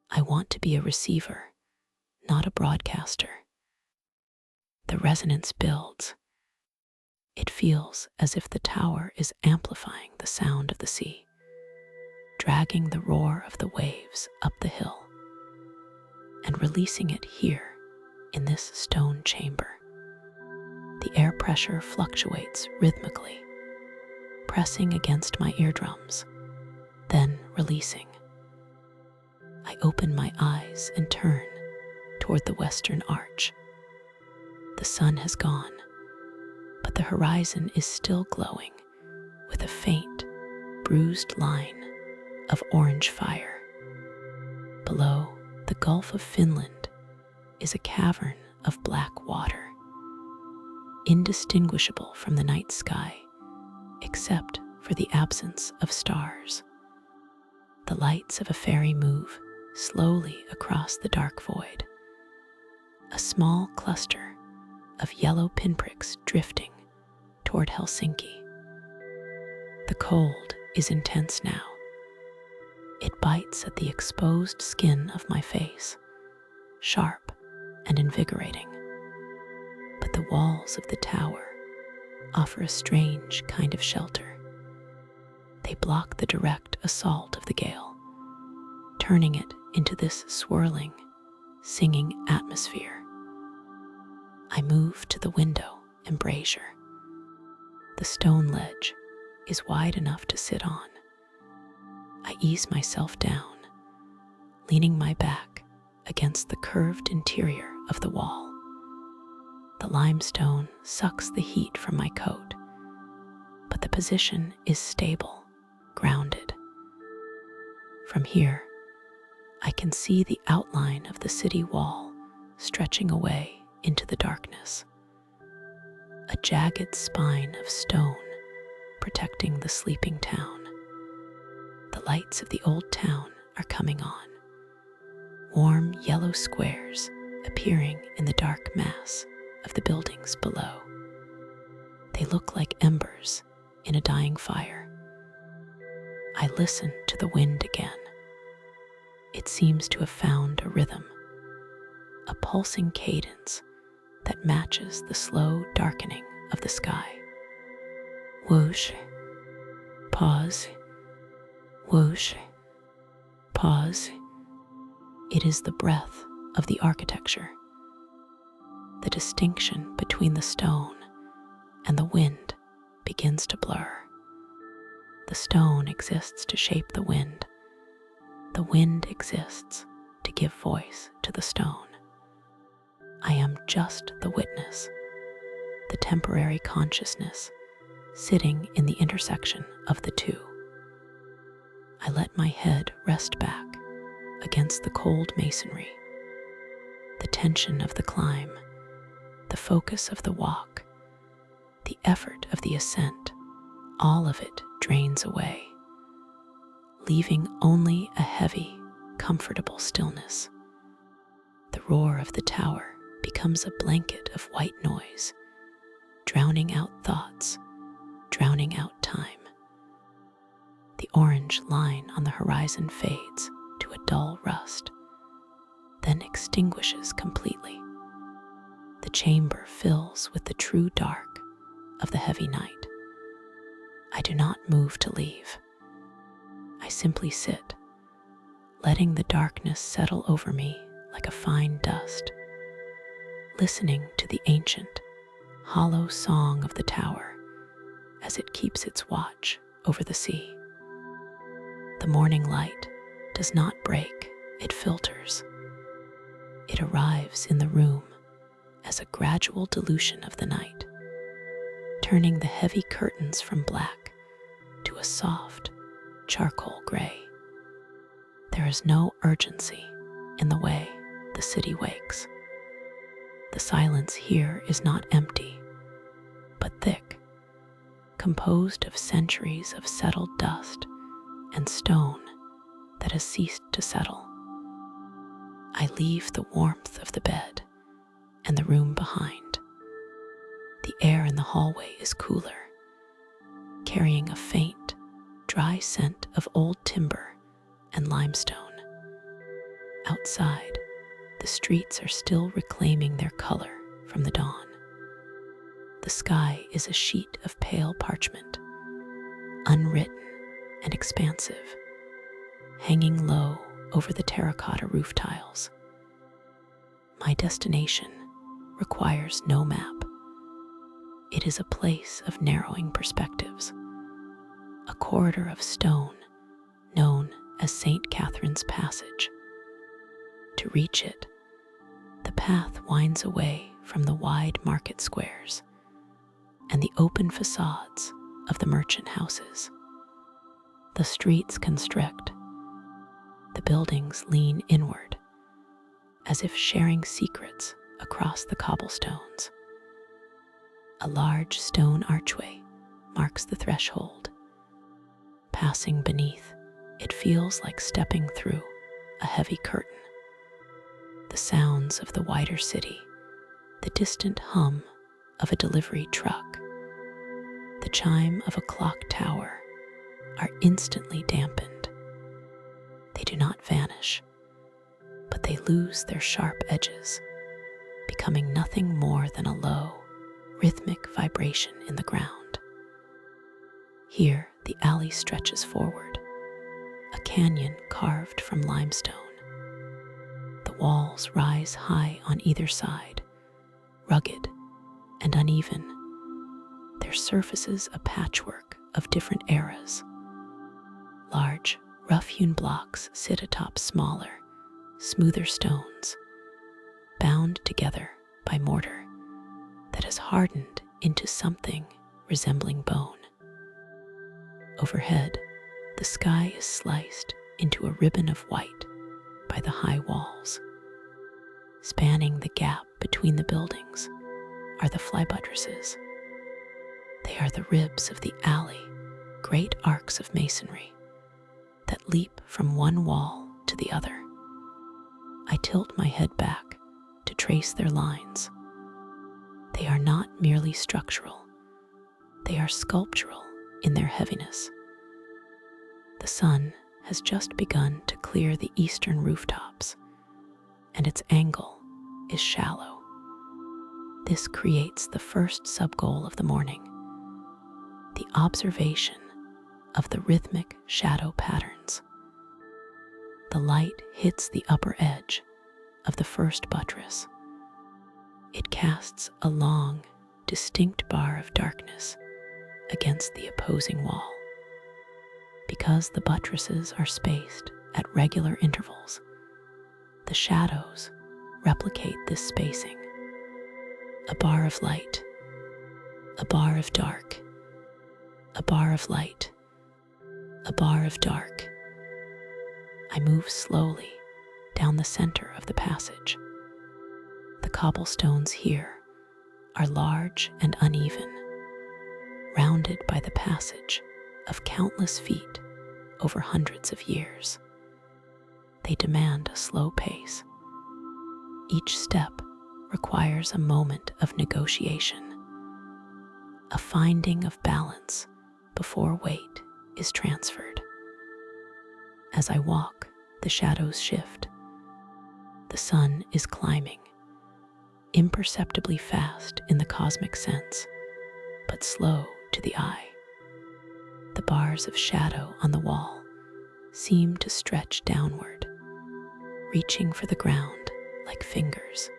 I want to be a receiver, not a broadcaster. The resonance builds. It feels as if the tower is amplifying the sound of the sea, dragging the roar of the waves up the hill, and releasing it here in this stone chamber. The air pressure fluctuates rhythmically, pressing against my eardrums, then releasing. I open my eyes and turn toward the western arch. The sun has gone, but the horizon is still glowing with a faint, bruised line of orange fire. Below, the Gulf of Finland is a cavern of black water, indistinguishable from the night sky, except for the absence of stars. The lights of a ferry move slowly across the dark void, a small cluster of yellow pinpricks drifting toward Helsinki. The cold is intense now. It bites at the exposed skin of my face, sharp and invigorating. But the walls of the tower offer a strange kind of shelter. They block the direct assault of the gale, turning it into this swirling, singing atmosphere. I move to the window embrasure. The stone ledge is wide enough to sit on. I ease myself down, leaning my back against the curved interior of the wall. The limestone sucks the heat from my coat, but the position is stable, grounded. From here, I can see the outline of the city wall stretching away into the darkness. A jagged spine of stone protecting the sleeping town. The lights of the old town are coming on, warm yellow squares appearing in the dark mass of the buildings below. They look like embers in a dying fire. I listen to the wind again. It seems to have found a rhythm, a pulsing cadence that matches the slow darkening of the sky. Whoosh, pause, whoosh, pause. It is the breath of the architecture, the distinction between the stone and the wind begins to blur. The stone exists to shape the wind. The wind exists to give voice to the stone. I am just the witness, the temporary consciousness sitting in the intersection of the two. I let my head rest back against the cold masonry, the tension of the climb, the focus of the walk, the effort of the ascent, all of it drains away, leaving only a heavy, comfortable stillness. The roar of the tower becomes a blanket of white noise, drowning out thoughts, drowning out time. The orange line on the horizon fades to a dull rust, then extinguishes completely. The chamber fills with the true dark of the heavy night. I do not move to leave. I simply sit, letting the darkness settle over me like a fine dust, listening to the ancient, hollow song of the tower as it keeps its watch over the sea. The The morning light does not break, it filters. It arrives in the room as a gradual dilution of the night, turning the heavy curtains from black to a soft charcoal gray. There is no urgency in the way the city wakes. The silence here is not empty, but thick, composed of centuries of settled dust and stone that has ceased to settle. I leave the warmth of the bed and the room behind. The air in the hallway is cooler, carrying a faint, dry scent of old timber and limestone. Outside, the streets are still reclaiming their color from the dawn. The sky is a sheet of pale parchment, unwritten and expansive, hanging low over the terracotta roof tiles. My destination requires no map. It is a place of narrowing perspectives, a corridor of stone known as St. Catherine's Passage. To reach it, the path winds away from the wide market squares and the open facades of the merchant houses. The streets constrict. The buildings lean inward, as if sharing secrets across the cobblestones. A large stone archway marks the threshold. Passing beneath, it feels like stepping through a heavy curtain. The sounds of the wider city, the distant hum of a delivery truck, the chime of a clock tower are instantly dampened. They do not vanish, but they lose their sharp edges, becoming nothing more than a low, rhythmic vibration in the ground. Here, the alley stretches forward, a canyon carved from limestone. The walls rise high on either side, rugged and uneven, their surfaces a patchwork of different eras. Large, rough-hewn blocks sit atop smaller, smoother stones, bound together by mortar that has hardened into something resembling bone. Overhead, the sky is sliced into a ribbon of white by the high walls. Spanning the gap between the buildings are the fly buttresses. They are the ribs of the alley, great arcs of masonry that leap from one wall to the other. I tilt my head back to trace their lines. They are not merely structural, they are sculptural in their heaviness. The sun has just begun to clear the eastern rooftops, and its angle is shallow. This creates the first sub-goal of the morning, the observation of the rhythmic shadow patterns. The light hits the upper edge of the first buttress. It casts a long, distinct bar of darkness against the opposing wall. Because the buttresses are spaced at regular intervals, the shadows replicate this spacing. A bar of light, a bar of dark, a bar of light, a bar of dark. I move slowly down the center of the passage. The cobblestones here are large and uneven, rounded by the passage of countless feet over hundreds of years. They demand a slow pace. Each step requires a moment of negotiation, a finding of balance before weight is transferred. As I walk, the shadows shift. The sun is climbing, imperceptibly fast in the cosmic sense, but slow to the eye. The bars of shadow on the wall seem to stretch downward, reaching for the ground like fingers.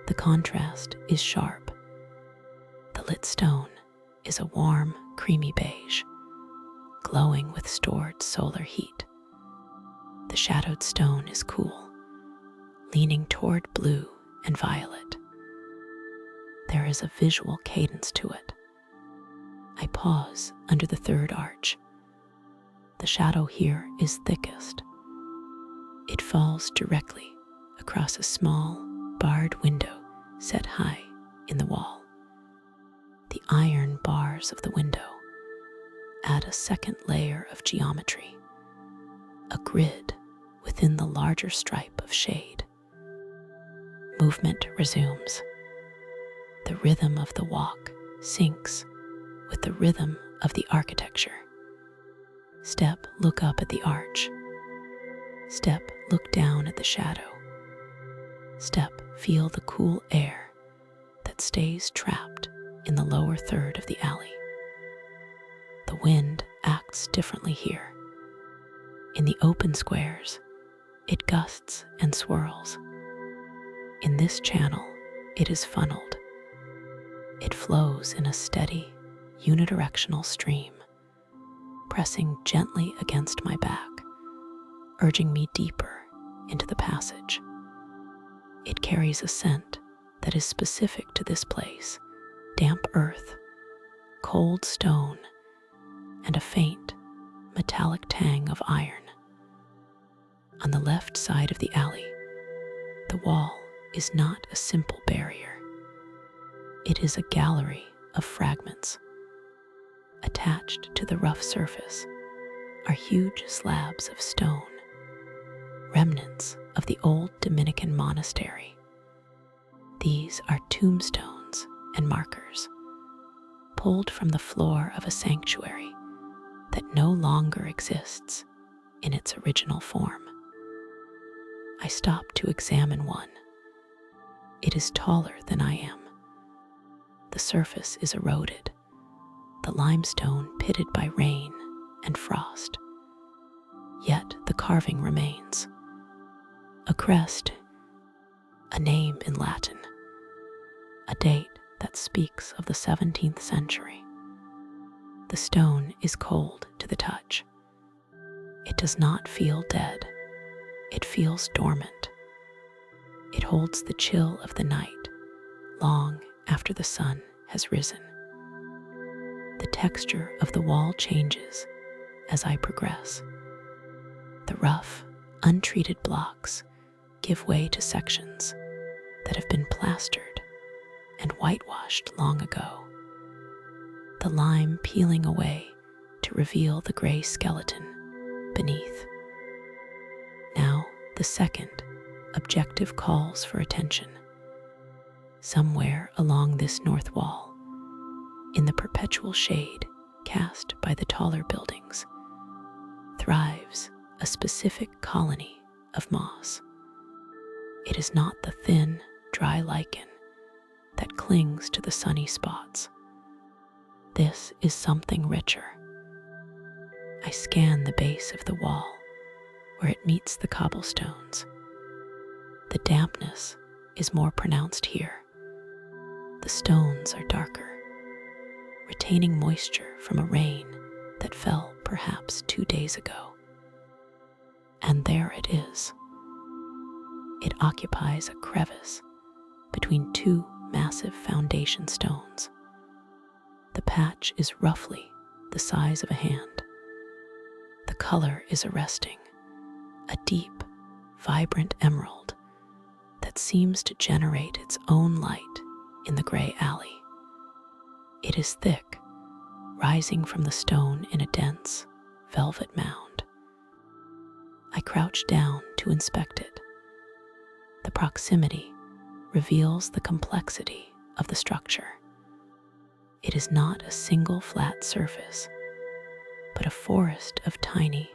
The contrast is sharp. The lit stone is a warm, creamy beige, glowing with stored solar heat. The shadowed stone is cool, leaning toward blue and violet. There is a visual cadence to it. I pause under the third arch. The shadow here is thickest. It falls directly across a small, barred window set high in the wall. The iron bars of the window add a second layer of geometry, a grid within the larger stripe of shade. Movement resumes. The rhythm of the walk syncs with the rhythm of the architecture. Step, look up at the arch. Step, look down at the shadow. Step, feel the cool air that stays trapped in the lower third of the alley. The wind acts differently here. In the open squares, it gusts and swirls. In this channel, it is funneled. It flows in a steady, unidirectional stream, pressing gently against my back, urging me deeper into the passage. It carries a scent that is specific to this place: damp earth, cold stone, and a faint, metallic tang of iron. On the left side of the alley, the wall is not a simple barrier. It is a gallery of fragments. Attached to the rough surface are huge slabs of stone, remnants of the old Dominican monastery. These are tombstones and markers, pulled from the floor of a sanctuary that no longer exists in its original form. I stop to examine one. It is taller than I am. The surface is eroded, the limestone pitted by rain and frost. Yet the carving remains. A crest, a name in Latin, a date that speaks of the 17th century. The stone is cold to the touch. It does not feel dead. It feels dormant. It holds the chill of the night, long after the sun has risen. The texture of the wall changes as I progress. The rough, untreated blocks give way to sections that have been plastered and whitewashed long ago, the lime peeling away to reveal the gray skeleton beneath. Now, the second objective calls for attention. Somewhere along this north wall, in the perpetual shade cast by the taller buildings, thrives a specific colony of moss. It is not the thin, dry lichen that clings to the sunny spots. This is something richer. I scan the base of the wall where it meets the cobblestones. The dampness is more pronounced here. The stones are darker, retaining moisture from a rain that fell perhaps 2 days ago. And there it is. It occupies a crevice between two massive foundation stones. The patch is roughly the size of a hand. The color is arresting, a deep, vibrant emerald that seems to generate its own light in the gray alley. It is thick, rising from the stone in a dense, velvet mound. I crouch down to inspect it. The proximity reveals the complexity of the structure. It is not a single flat surface, but a forest of tiny,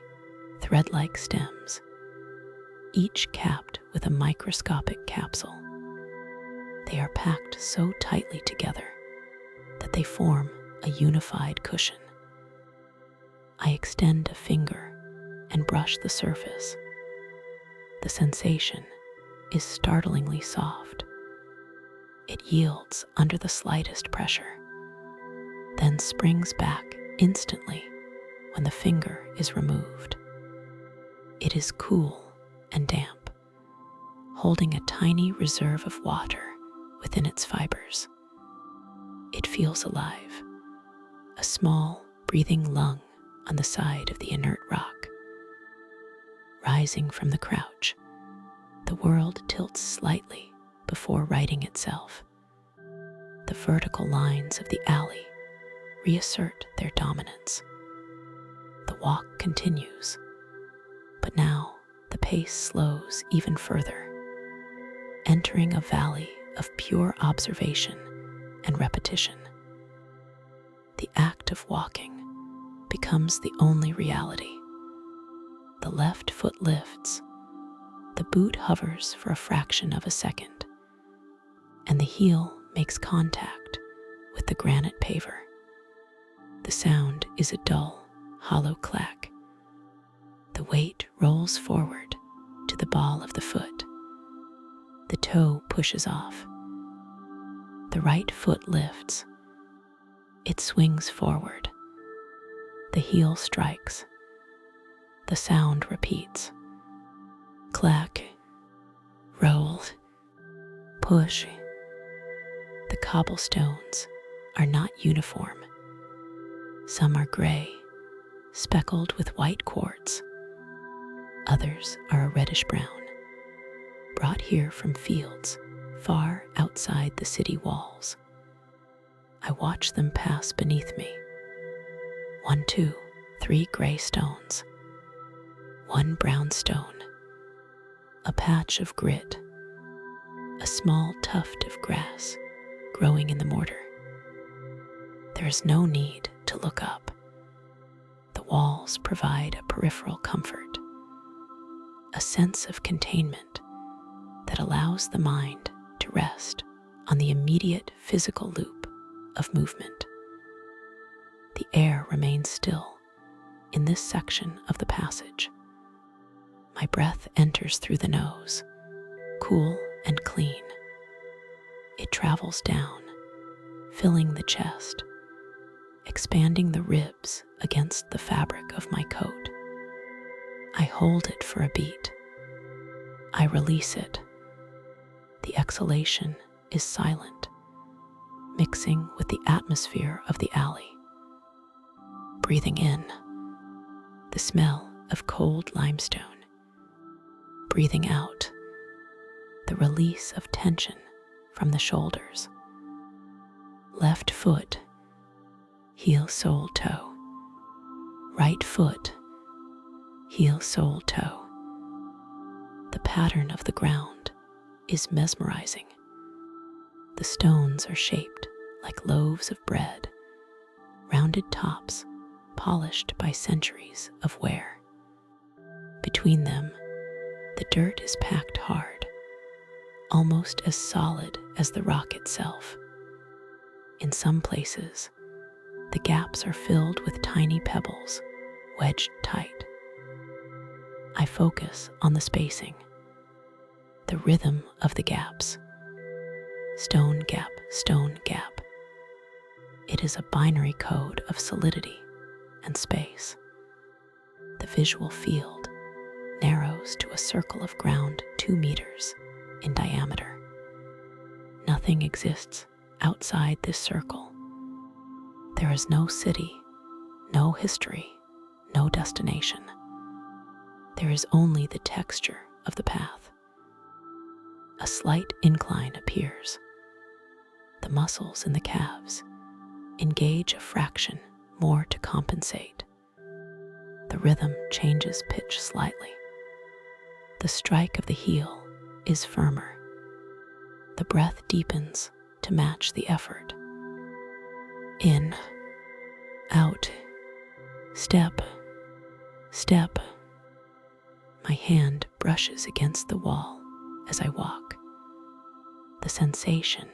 thread-like stems, each capped with a microscopic capsule. They are packed so tightly together that they form a unified cushion. I extend a finger and brush the surface. The sensation is startlingly soft. It yields under the slightest pressure, then springs back instantly when the finger is removed. It is cool and damp, holding a tiny reserve of water within its fibers. It feels alive, a small, breathing lung on the side of the inert rock. Rising from the crouch, the world tilts slightly before righting itself. The vertical lines of the alley reassert their dominance. The walk continues, but now the pace slows even further, entering a valley of pure observation and repetition. The act of walking becomes the only reality. The left foot lifts, the boot hovers for a fraction of a second, and the heel makes contact with the granite paver. The sound is a dull, hollow clack. The weight rolls forward to the ball of the foot. The toe pushes off. The right foot lifts. It swings forward. The heel strikes. The sound repeats. Clack, roll, push. The cobblestones are not uniform. Some are gray, speckled with white quartz. Others are a reddish brown, brought here from fields far outside the city walls. I watch them pass beneath me. 1, 2, 3 gray stones. 1 brown stone. A patch of grit. A small tuft of grass growing in the mortar. There is no need to look up. The walls provide a peripheral comfort, a sense of containment that allows the mind to rest on the immediate physical loop of movement. The air remains still in this section of the passage. My breath enters through the nose, cool and clean. It travels down, filling the chest, expanding the ribs against the fabric of my coat. I hold it for a beat. I release it. The exhalation is silent, mixing with the atmosphere of the alley. Breathing in, the smell of cold limestone. Breathing out, the release of tension from the shoulders. Left foot, heel, sole, toe. Right foot, heel, sole, toe. The pattern of the ground is mesmerizing. The stones are shaped like loaves of bread, rounded tops polished by centuries of wear. Between them, the dirt is packed hard, almost as solid as the rock itself. In some places, the gaps are filled with tiny pebbles, wedged tight. I focus on the spacing, the rhythm of the gaps. Stone gap, stone gap. It is a binary code of solidity and space. The visual field narrows to a circle of ground 2 meters in diameter. Nothing exists outside this circle. There is no city, no history, no destination. There is only the texture of the path. A slight incline appears. The muscles in the calves engage a fraction more to compensate. The rhythm changes pitch slightly. The strike of the heel is firmer. The breath deepens to match the effort. In, out, step, step. My hand brushes against the wall as I walk. The sensation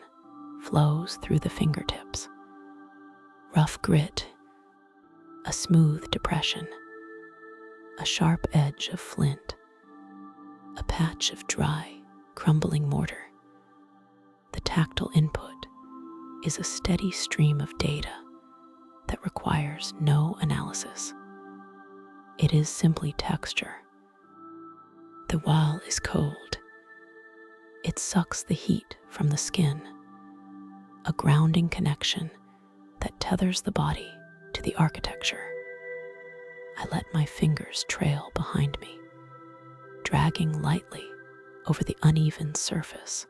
flows through the fingertips. Rough grit, a smooth depression, a sharp edge of flint, a patch of dry, crumbling mortar. The tactile input is a steady stream of data that requires no analysis. It is simply texture. The wall is cold. It sucks the heat from the skin, a grounding connection that tethers the body to the architecture. I let my fingers trail behind me, dragging lightly over the uneven surface.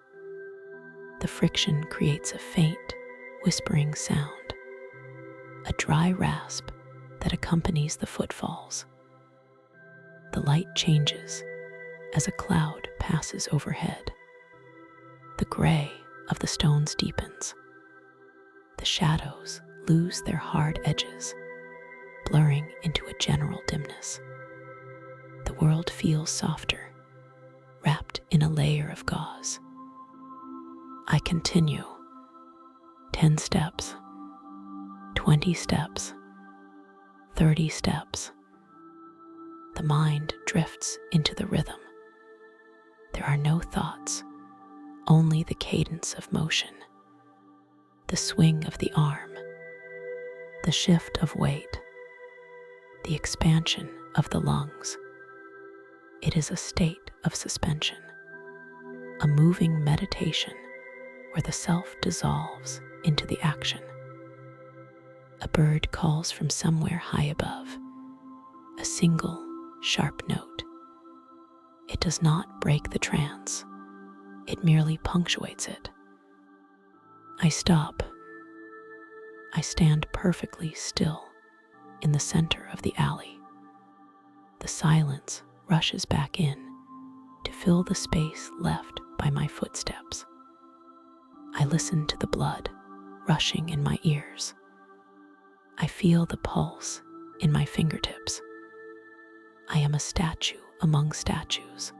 The friction creates a faint, whispering sound, a dry rasp that accompanies the footfalls. The light changes as a cloud passes overhead. The gray of the stones deepens. The shadows lose their hard edges, blurring into a general dimness. The world feels softer, wrapped in a layer of gauze. I continue. 10 steps, 20 steps, 30 steps. The mind drifts into the rhythm. There are no thoughts, only the cadence of motion, the swing of the arm, the shift of weight, the expansion of the lungs. It is a state of suspension, a moving meditation where the self dissolves into the action. A bird calls from somewhere high above, a single, sharp note. It does not break the trance, it merely punctuates it. I stop. I stand perfectly still in the center of the alley. The silence rushes back in to fill the space left by my footsteps. I listen to the blood rushing in my ears. I feel the pulse in my fingertips. I am a statue among statues,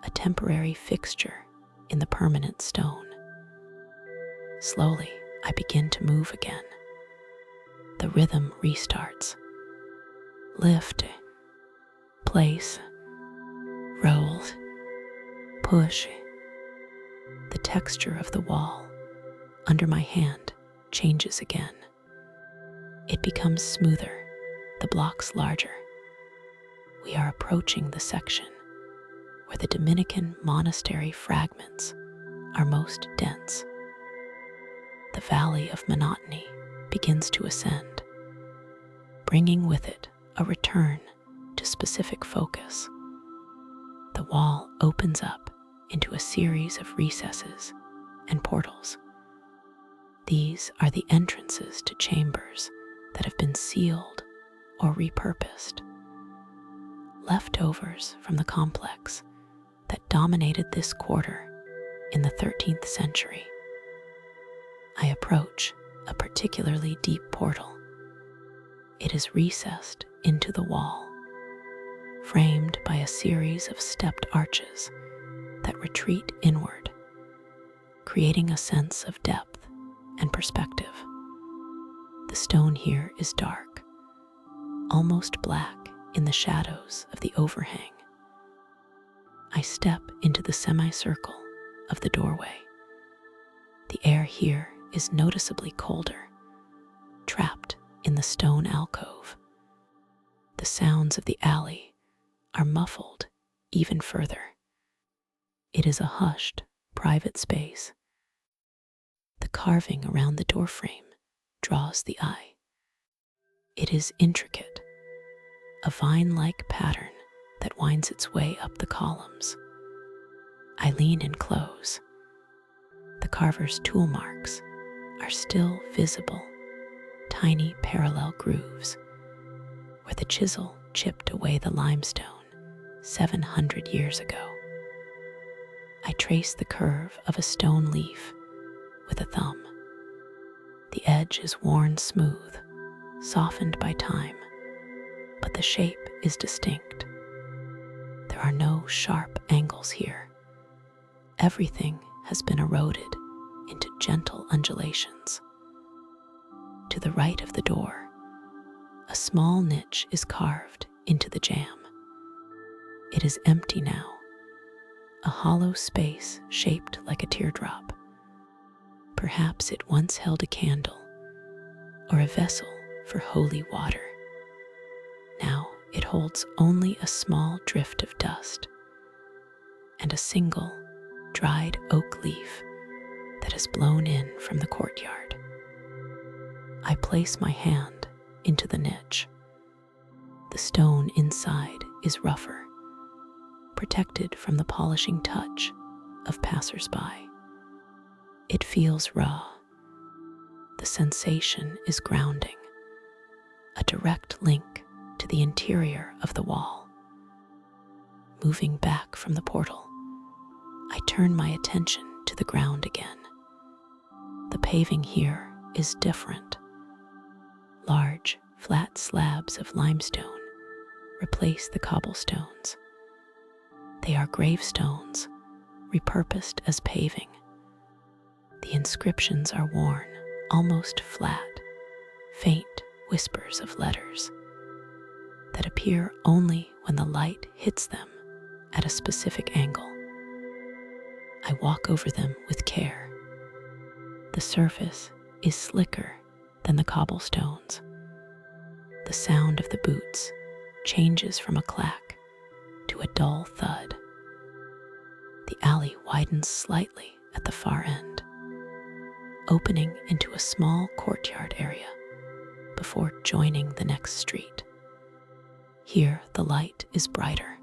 a temporary fixture in the permanent stone. Slowly, I begin to move again. The rhythm restarts. Lift, place, roll, push. The texture of the wall under my hand changes again. It becomes smoother, the blocks larger. We are approaching the section where the Dominican monastery fragments are most dense. The valley of monotony begins to ascend, bringing with it a return to specific focus. The wall opens up into a series of recesses and portals. These are the entrances to chambers that have been sealed or repurposed. Leftovers from the complex that dominated this quarter in the 13th century. I approach a particularly deep portal. It is recessed into the wall, framed by a series of stepped arches that retreat inward, creating a sense of depth and perspective. The stone here is dark, almost black in the shadows of the overhang. I step into the semicircle of the doorway. The air here is noticeably colder, trapped in the stone alcove. The sounds of the alley are muffled even further. It is a hushed, private space. The carving around the doorframe draws the eye. It is intricate, a vine-like pattern that winds its way up the columns. I lean in close. The carver's tool marks are still visible, tiny parallel grooves where the chisel chipped away the limestone 700 years ago. I trace the curve of a stone leaf with a thumb. The edge is worn smooth, softened by time, but the shape is distinct. There are no sharp angles here. Everything has been eroded into gentle undulations. To the right of the door, a small niche is carved into the jamb. It is empty now, a hollow space shaped like a teardrop. Perhaps it once held a candle or a vessel for holy water. Now it holds only a small drift of dust and a single dried oak leaf that has blown in from the courtyard. I place my hand into the niche. The stone inside is rougher, protected from the polishing touch of passers-by. It feels raw. The sensation is grounding, a direct link to the interior of the wall. Moving back from the portal, I turn my attention to the ground again. The paving here is different. Large, flat slabs of limestone replace the cobblestones. They are gravestones, repurposed as paving. The inscriptions are worn, almost flat, faint whispers of letters that appear only when the light hits them at a specific angle. I walk over them with care. The surface is slicker than the cobblestones. The sound of the boots changes from a clack to a dull thud. The alley widens slightly at the far end, opening into a small courtyard area before joining the next street. Here the light is brighter.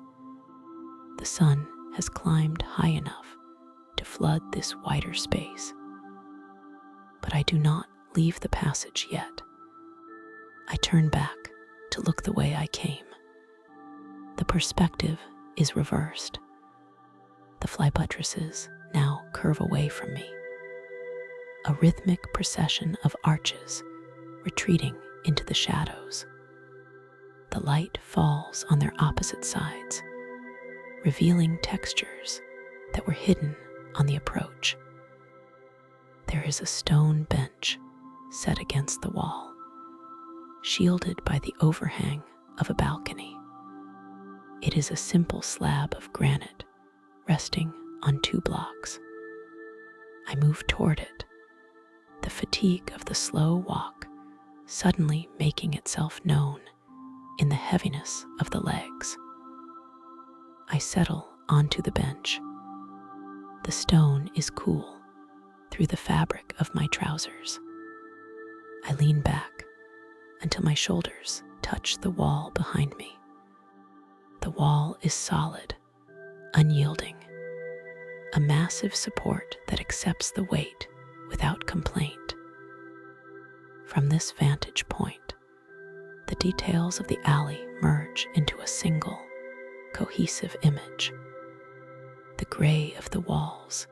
The sun has climbed high enough to flood this wider space. But I do not leave the passage yet. I turn back to look the way I came. The perspective is reversed. The fly buttresses now curve away from me, a rhythmic procession of arches retreating into the shadows. The light falls on their opposite sides, revealing textures that were hidden on the approach. There is a stone bench set against the wall, shielded by the overhang of a balcony. It is a simple slab of granite resting on 2 blocks. I move toward it, the fatigue of the slow walk suddenly making itself known in the heaviness of the legs. I settle onto the bench. The stone is cool through the fabric of my trousers. I lean back until my shoulders touch the wall behind me. The wall is solid, unyielding, a massive support that accepts the weight without complaint. From this vantage point, the details of the alley merge into a single, cohesive image. The gray of the walls,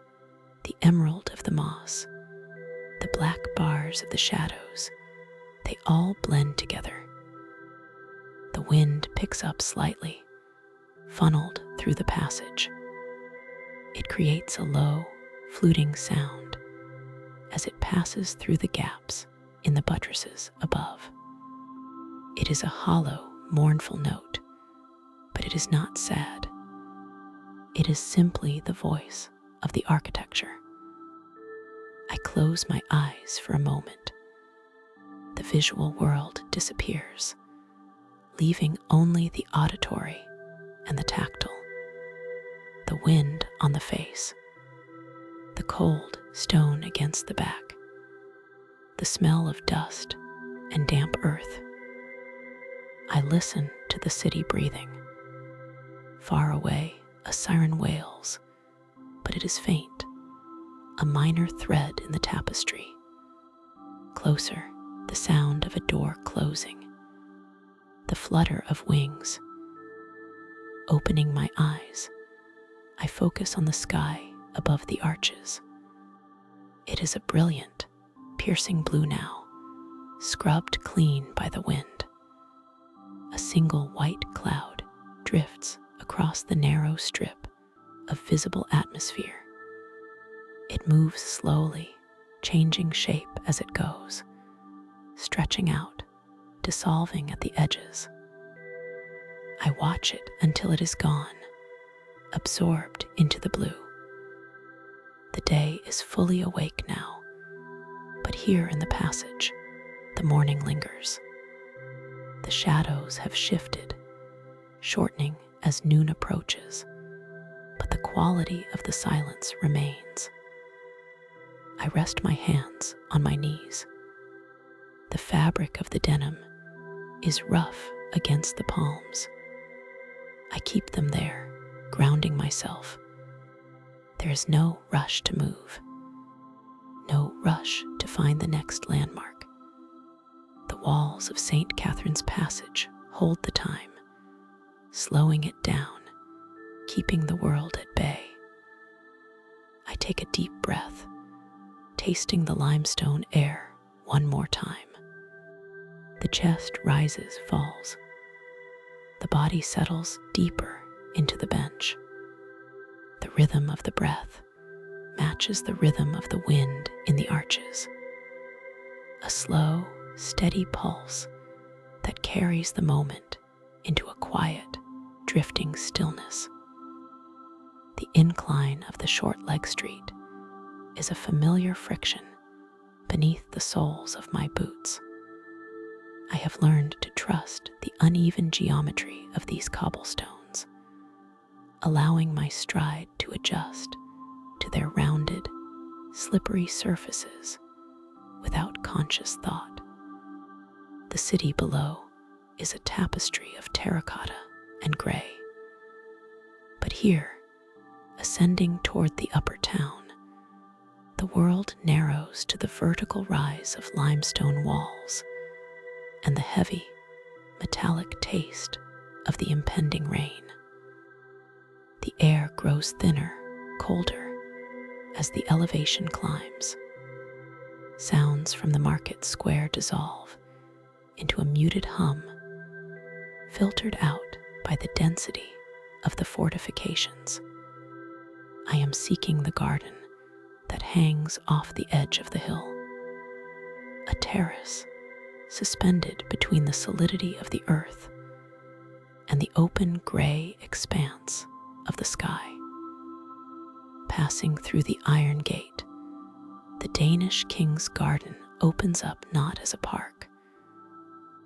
the emerald of the moss, the black bars of the shadows, they all blend together. The wind picks up slightly, funneled through the passage. It creates a low, fluting sound as it passes through the gaps in the buttresses above. It is a hollow, mournful note, but it is not sad. It is simply the voice of the architecture. I close my eyes for a moment. The visual world disappears, leaving only the auditory and the tactile. The wind on the face, the cold stone against the back, the smell of dust and damp earth. I listen to the city breathing. Far away, a siren wails, but it is faint, a minor thread in the tapestry. Closer, the sound of a door closing, the flutter of wings. Opening my eyes, I focus on the sky above the arches. It is a brilliant, piercing blue now, scrubbed clean by the wind. A single white cloud drifts across the narrow strip of visible atmosphere. It moves slowly, changing shape as it goes, stretching out, dissolving at the edges. I watch it until it is gone, absorbed into the blue. The day is fully awake now, but here in the passage, the morning lingers. The shadows have shifted, shortening as noon approaches, but the quality of the silence remains. I rest my hands on my knees. The fabric of the denim is rough against the palms. I keep them there, grounding myself. There is no rush to move, no rush to find the next landmark. The walls of St. Catherine's Passage hold the time, slowing it down, keeping the world at bay. I take a deep breath, tasting the limestone air one more time. The chest rises, falls. The body settles deeper into the bench. The rhythm of the breath matches the rhythm of the wind in the arches. A slow, steady pulse that carries the moment into a quiet, drifting stillness. The incline of the short leg street is a familiar friction beneath the soles of my boots. I have learned to trust the uneven geometry of these cobblestones, allowing my stride to adjust to their rounded, slippery surfaces without conscious thought. The city below is a tapestry of terracotta and gray. But here, ascending toward the upper town, the world narrows to the vertical rise of limestone walls and the heavy, metallic taste of the impending rain. The air grows thinner, colder, as the elevation climbs. Sounds from the market square dissolve into a muted hum, filtered out by the density of the fortifications. I am seeking the garden that hangs off the edge of the hill, a terrace suspended between the solidity of the earth and the open gray expanse of the sky. Passing through the iron gate, the Danish king's garden opens up not as a park,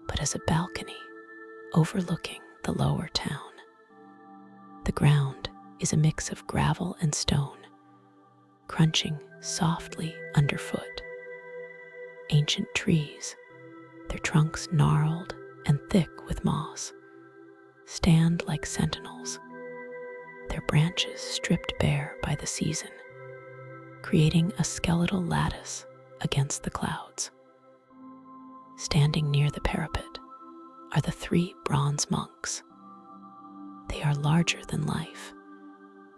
but as a balcony overlooking the lower town. The ground is a mix of gravel and stone, crunching softly underfoot. Ancient trees, their trunks gnarled and thick with moss, stand like sentinels, their branches stripped bare by the season, creating a skeletal lattice against the clouds. Standing near the parapet are the 3 bronze monks. They are larger than life,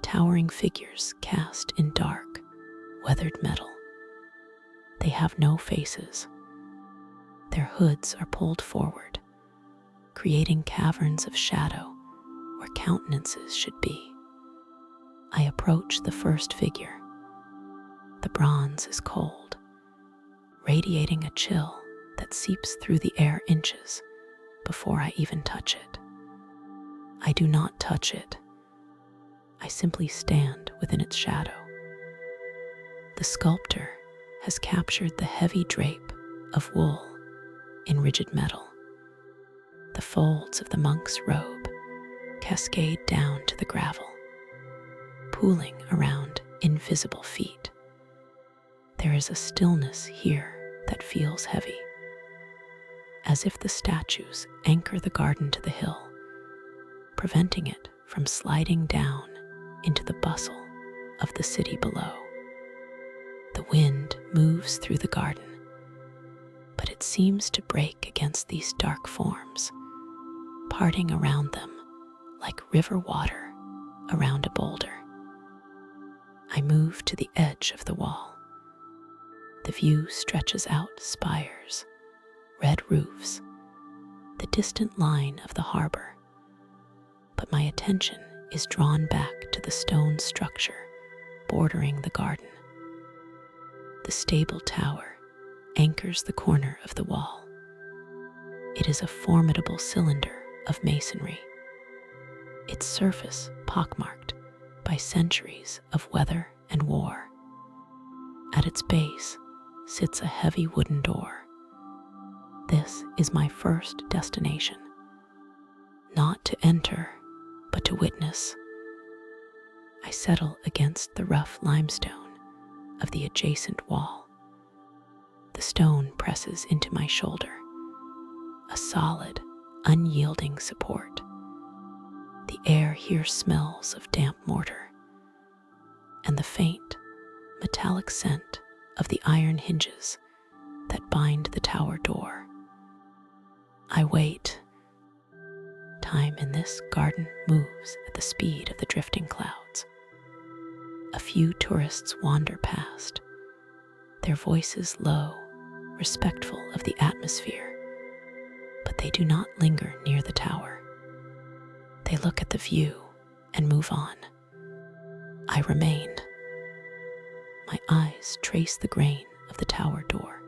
towering figures cast in dark, weathered metal. They have no faces. Their hoods are pulled forward, creating caverns of shadow where countenances should be. I approach the first figure. The bronze is cold, radiating a chill that seeps through the air inches before I even touch it. I do not touch it. I simply stand within its shadow. The sculptor has captured the heavy drape of wool in rigid metal. The folds of the monk's robe cascade down to the gravel, pooling around invisible feet. There is a stillness here that feels heavy, as if the statues anchor the garden to the hill, preventing it from sliding down into the bustle of the city below. The wind moves through the garden, but it seems to break against these dark forms, parting around them like river water around a boulder. I move to the edge of the wall. The view stretches out spires, red roofs, the distant line of the harbor, but my attention is drawn back to the stone structure bordering the garden. The stable tower anchors the corner of the wall. It is a formidable cylinder of masonry, its surface pockmarked by centuries of weather and war. At its base sits a heavy wooden door. This is my first destination, not to enter, but to witness. I settle against the rough limestone of the adjacent wall. The stone presses into my shoulder, a solid, unyielding support. The air here smells of damp mortar, and the faint, metallic scent of the iron hinges that bind the tower door. I wait. Time in this garden moves at the speed of the drifting clouds. A few tourists wander past, their voices low, respectful of the atmosphere, but they do not linger near the tower. They look at the view and move on. I remained. My eyes trace the grain of the tower door.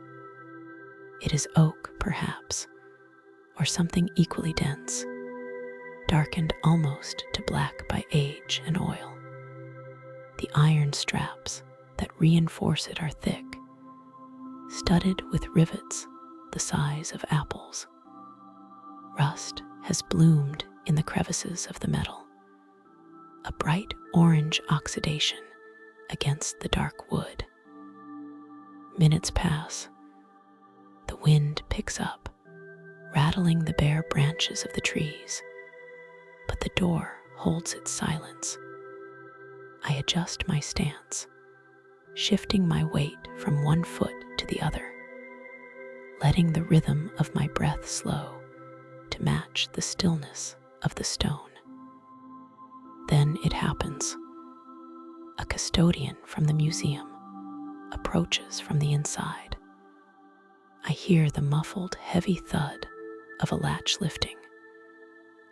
It is oak, perhaps, or something equally dense, darkened almost to black by age and oil. The iron straps that reinforce it are thick, studded with rivets the size of apples. Rust has bloomed in the crevices of the metal, a bright orange oxidation against the dark wood. Minutes pass. The wind picks up, rattling the bare branches of the trees, but the door holds its silence. I adjust my stance, shifting my weight from one foot to the other, letting the rhythm of my breath slow to match the stillness of the stone. Then it happens. A custodian from the museum approaches from the inside. I hear the muffled, heavy thud of a latch lifting,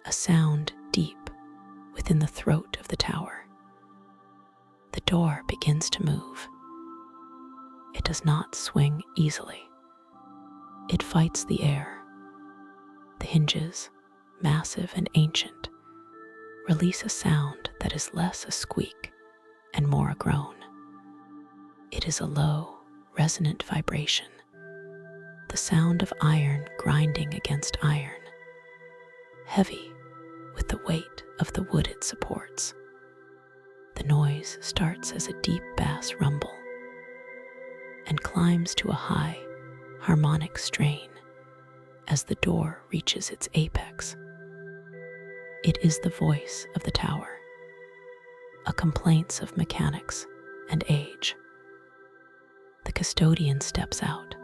a sound deep within the throat of the tower. The door begins to move. It does not swing easily. It fights the air. The hinges, massive and ancient, release a sound that is less a squeak and more a groan. It is a low, resonant vibration, the sound of iron grinding against iron, heavy with the weight of the wood it supports. The noise starts as a deep bass rumble and climbs to a high, harmonic strain as the door reaches its apex. It is the voice of the tower, a complaint of mechanics and age. The custodian steps out,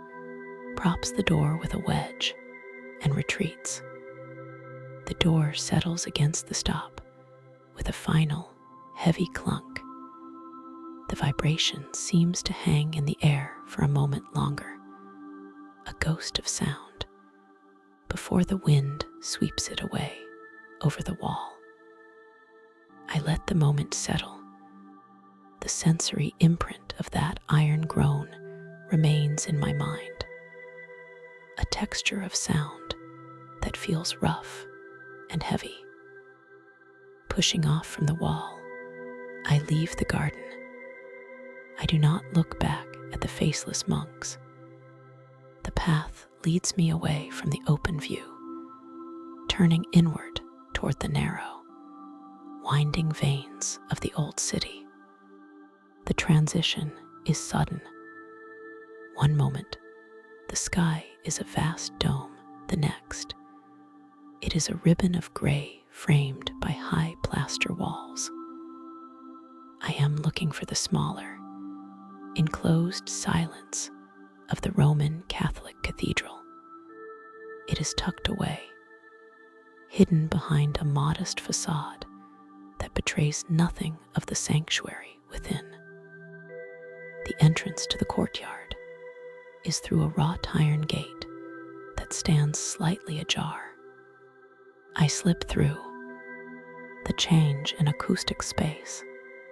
props the door with a wedge, and retreats. The door settles against the stop with a final, heavy clunk. The vibration seems to hang in the air for a moment longer, a ghost of sound, before the wind sweeps it away over the wall. I let the moment settle. The sensory imprint of that iron groan remains in my mind, a texture of sound that feels rough and heavy. Pushing off from the wall, I leave the garden. I do not look back at the faceless monks. The path leads me away from the open view, turning inward toward the narrow, winding veins of the old city. The transition is sudden. One moment, the sky is a vast dome. The next, it is a ribbon of gray framed by high plaster walls. I am looking for the smaller, enclosed silence of the Roman Catholic cathedral. It is tucked away, hidden behind a modest facade that betrays nothing of the sanctuary within. The entrance to the courtyard is through a wrought iron gate that stands slightly ajar. I slip through. The change in acoustic space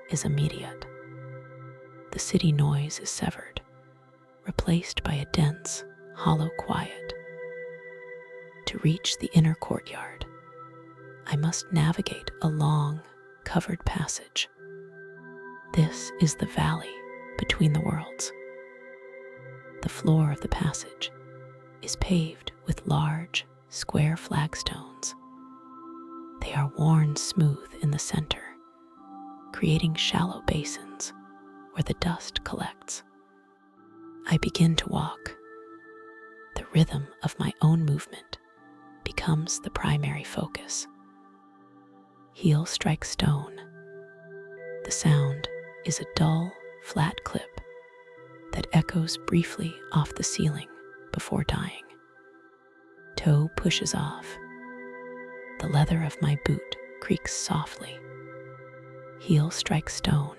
is immediate. The city noise is severed, replaced by a dense, hollow quiet. To reach the inner courtyard, I must navigate a long, covered passage. This is the valley between the worlds. The floor of the passage is paved with large, square flagstones. They are worn smooth in the center, creating shallow basins where the dust collects. I begin to walk. The rhythm of my own movement becomes the primary focus. Heel strikes stone. The sound is a dull, flat clip that echoes briefly off the ceiling before dying. Toe pushes off. The leather of my boot creaks softly. Heel strikes stone.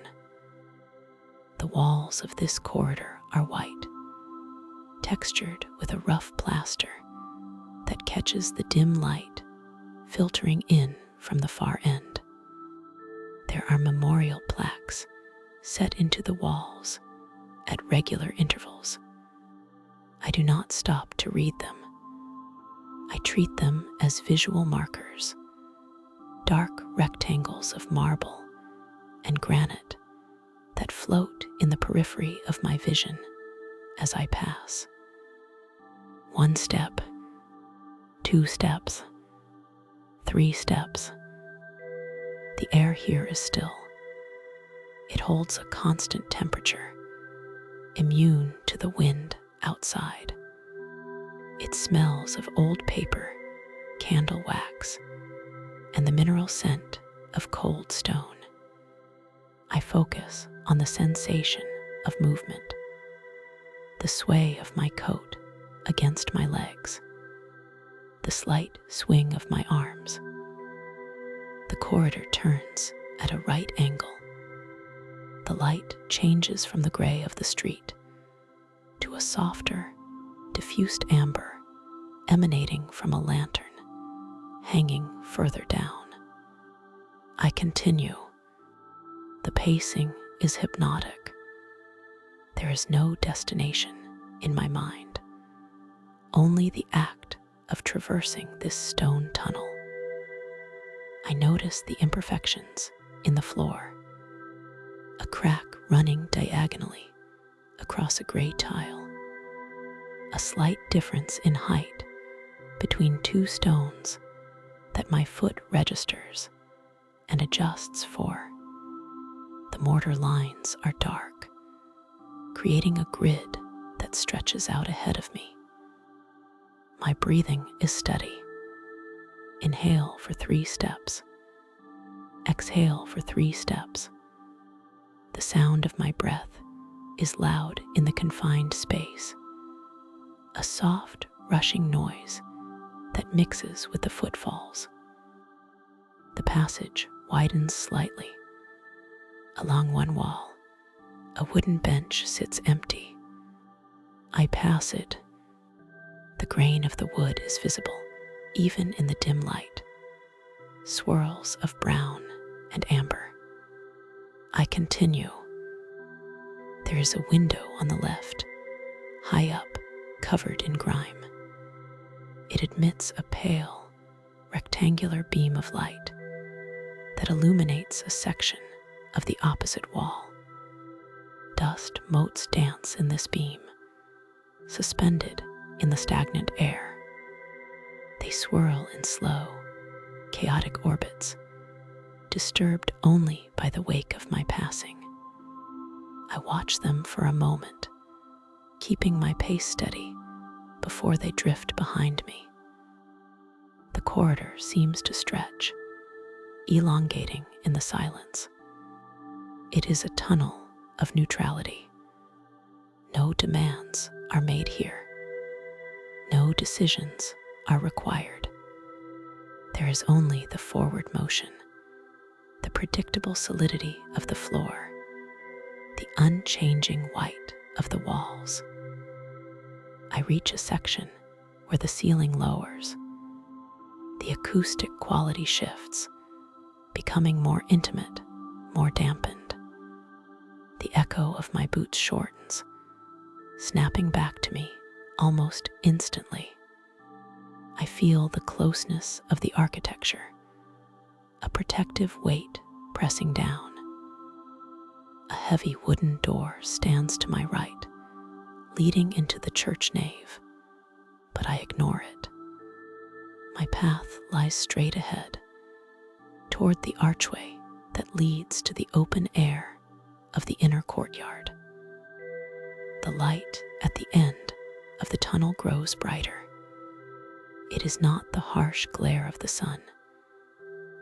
The walls of this corridor are white, textured with a rough plaster that catches the dim light filtering in from the far end. There are memorial plaques set into the walls at regular intervals. I do not stop to read them. I treat them as visual markers, dark rectangles of marble and granite that float in the periphery of my vision as I pass. 1 step, 2 steps, 3 steps. The air here is still. It holds a constant temperature, immune to the wind outside. It smells of old paper, candle wax, and the mineral scent of cold stone. I focus on the sensation of movement, the sway of my coat against my legs, the slight swing of my arms. The corridor turns at a right angle. The light changes from the gray of the street to a softer, diffused amber emanating from a lantern hanging further down. I continue. The pacing is hypnotic. There is no destination in my mind, only the act of traversing this stone tunnel. I notice the imperfections in the floor, a crack running diagonally across a gray tile, a slight difference in height between 2 stones that my foot registers and adjusts for. The mortar lines are dark, creating a grid that stretches out ahead of me. My breathing is steady. Inhale for 3 steps. Exhale for 3 steps. The sound of my breath is loud in the confined space, a soft, rushing noise that mixes with the footfalls. The passage widens slightly. Along one wall, a wooden bench sits empty. I pass it. The grain of the wood is visible, even in the dim light. Swirls of brown and amber. I continue. There is a window on the left, high up, covered in grime. It admits a pale, rectangular beam of light that illuminates a section of the opposite wall. Dust motes dance in this beam, suspended in the stagnant air. They swirl in slow, chaotic orbits, disturbed only by the wake of my passing. I watch them for a moment, keeping my pace steady before they drift behind me. The corridor seems to stretch, elongating in the silence. It is a tunnel of neutrality. No demands are made here. No decisions are required. There is only the forward motion, the predictable solidity of the floor, the unchanging white of the walls. I reach a section where the ceiling lowers. The acoustic quality shifts, becoming more intimate, more dampened. The echo of my boots shortens, snapping back to me almost instantly. I feel the closeness of the architecture, a protective weight pressing down. A heavy wooden door stands to my right, leading into the church nave, but I ignore it. My path lies straight ahead, toward the archway that leads to the open air of the inner courtyard. The light at the end of the tunnel grows brighter. It is not the harsh glare of the sun,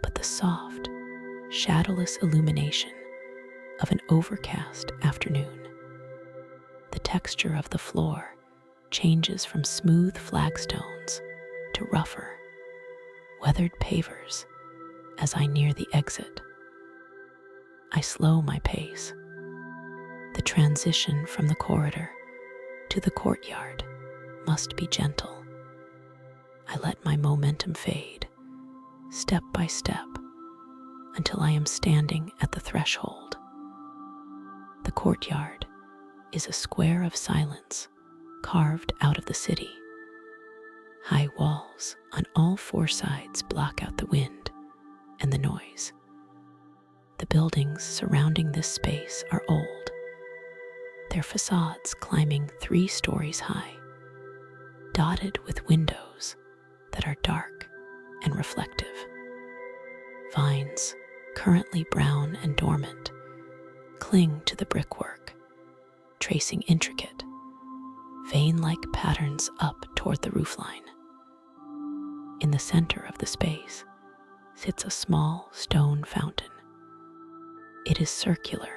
but the soft, shadowless illumination of an overcast afternoon. The texture of the floor changes from smooth flagstones to rougher, weathered pavers as I near the exit. I slow my pace. The transition from the corridor to the courtyard must be gentle. I let my momentum fade, step by step, until I am standing at the threshold. The courtyard is a square of silence carved out of the city. High walls on all four sides block out the wind and the noise. The buildings surrounding this space are old, their facades climbing 3 stories high, dotted with windows that are dark and reflective. Vines, currently brown and dormant, cling to the brickwork, tracing intricate, vein-like patterns up toward the roofline. In the center of the space sits a small stone fountain. It is circular,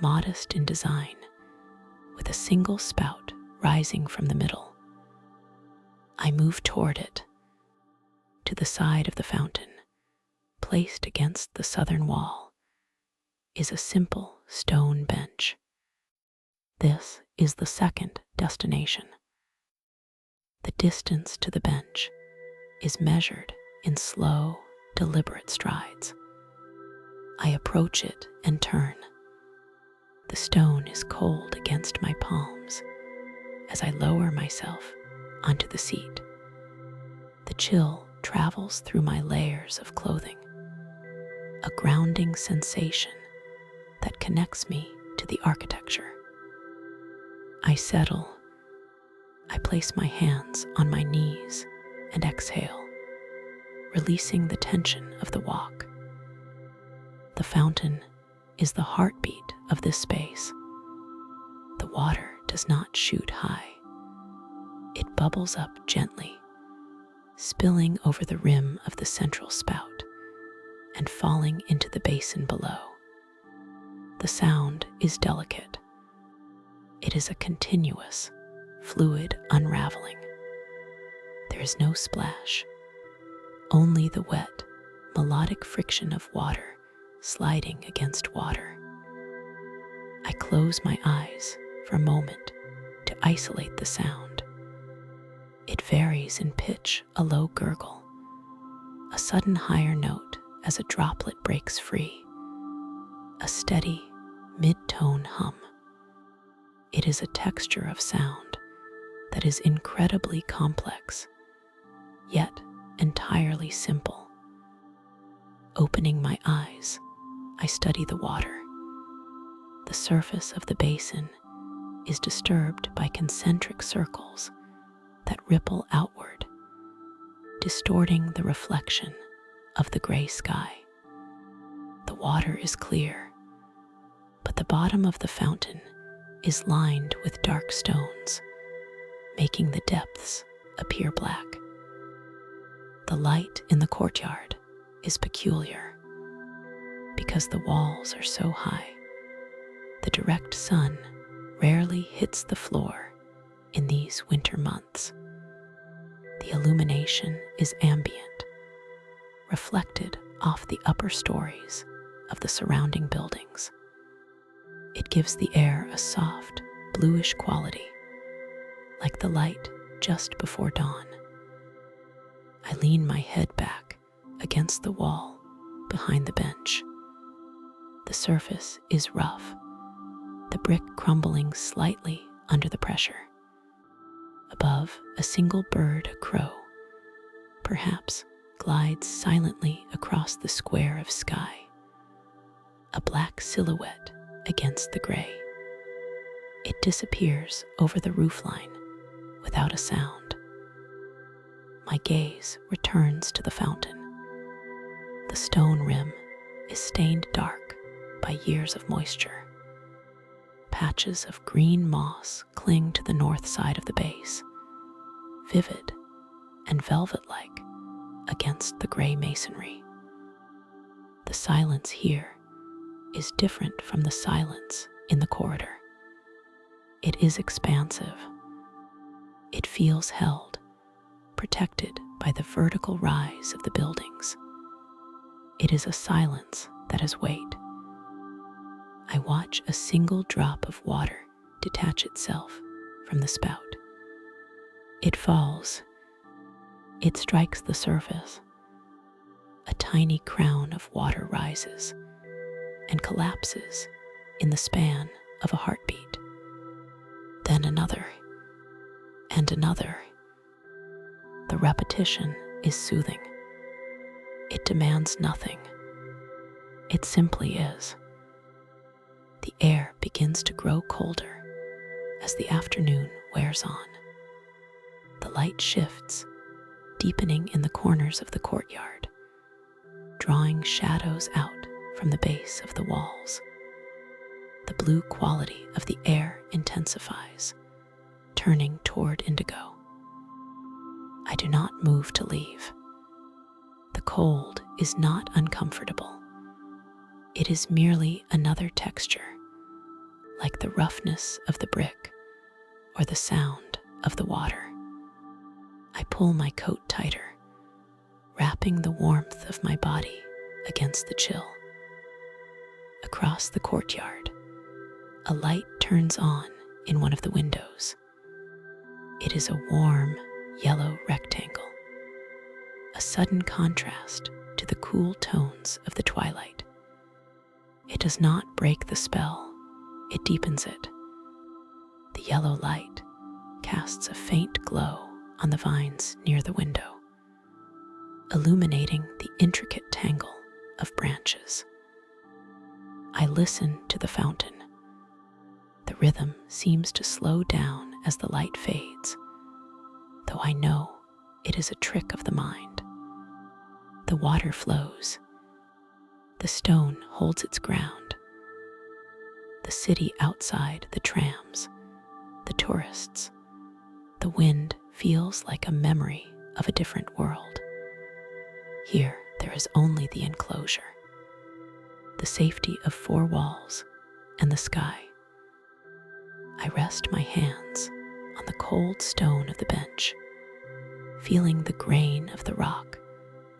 modest in design, with a single spout rising from the middle. I move toward it. To the side of the fountain, placed against the southern wall, is a simple stone bench. This is the second destination. The distance to the bench is measured in slow, deliberate strides. I approach it and turn. The stone is cold against my palms as I lower myself onto the seat. The chill travels through my layers of clothing, a grounding sensation that connects me to the architecture. I settle. I place my hands on my knees and exhale, releasing the tension of the walk. The fountain is the heartbeat of this space. The water does not shoot high. It bubbles up gently, spilling over the rim of the central spout and falling into the basin below. The sound is delicate. It is a continuous, fluid unraveling. There is no splash, only the wet, melodic friction of water sliding against water. I close my eyes for a moment to isolate the sound. It varies in pitch, a low gurgle, a sudden higher note as a droplet breaks free, a steady, mid-tone hum. It is a texture of sound that is incredibly complex, yet entirely simple. Opening my eyes, I study the water. The surface of the basin is disturbed by concentric circles that ripple outward, distorting the reflection of the gray sky. The water is clear, but the bottom of the fountain is lined with dark stones, making the depths appear black. The light in the courtyard is peculiar because the walls are so high. The direct sun rarely hits the floor in these winter months. The illumination is ambient, reflected off the upper stories of the surrounding buildings. It gives the air a soft, bluish quality, like the light just before dawn. I lean my head back against the wall behind the bench. The surface is rough, the brick crumbling slightly under the pressure. Above, a single bird, a crow, perhaps, glides silently across the square of sky, a black silhouette against the gray. It disappears over the roofline without a sound. My gaze returns to the fountain. The stone rim is stained dark by years of moisture. Patches of green moss cling to the north side of the base, vivid and velvet-like against the gray masonry. The silence here is different from the silence in the corridor. It is expansive. It feels held, protected by the vertical rise of the buildings. It is a silence that has weight. I watch a single drop of water detach itself from the spout. It falls. It strikes the surface. A tiny crown of water rises and collapses in the span of a heartbeat. Then another, and another. The repetition is soothing. It demands nothing. It simply is. The air begins to grow colder as the afternoon wears on. The light shifts, deepening in the corners of the courtyard, drawing shadows out from the base of the walls. The blue quality of the air intensifies, turning toward indigo. I do not move to leave. The cold is not uncomfortable. It is merely another texture, like the roughness of the brick or the sound of the water. I pull my coat tighter, wrapping the warmth of my body against the chill. Across the courtyard, a light turns on in one of the windows. It is a warm, yellow rectangle, a sudden contrast to the cool tones of the twilight. It does not break the spell, it deepens it. The yellow light casts a faint glow on the vines near the window, illuminating the intricate tangle of branches. I listen to the fountain. The rhythm seems to slow down as the light fades, though I know it is a trick of the mind. The water flows. The stone holds its ground. The city outside, the trams, the tourists, the wind feels like a memory of a different world. Here, there is only the enclosure, the safety of four walls, and the sky. I rest my hands on the cold stone of the bench, feeling the grain of the rock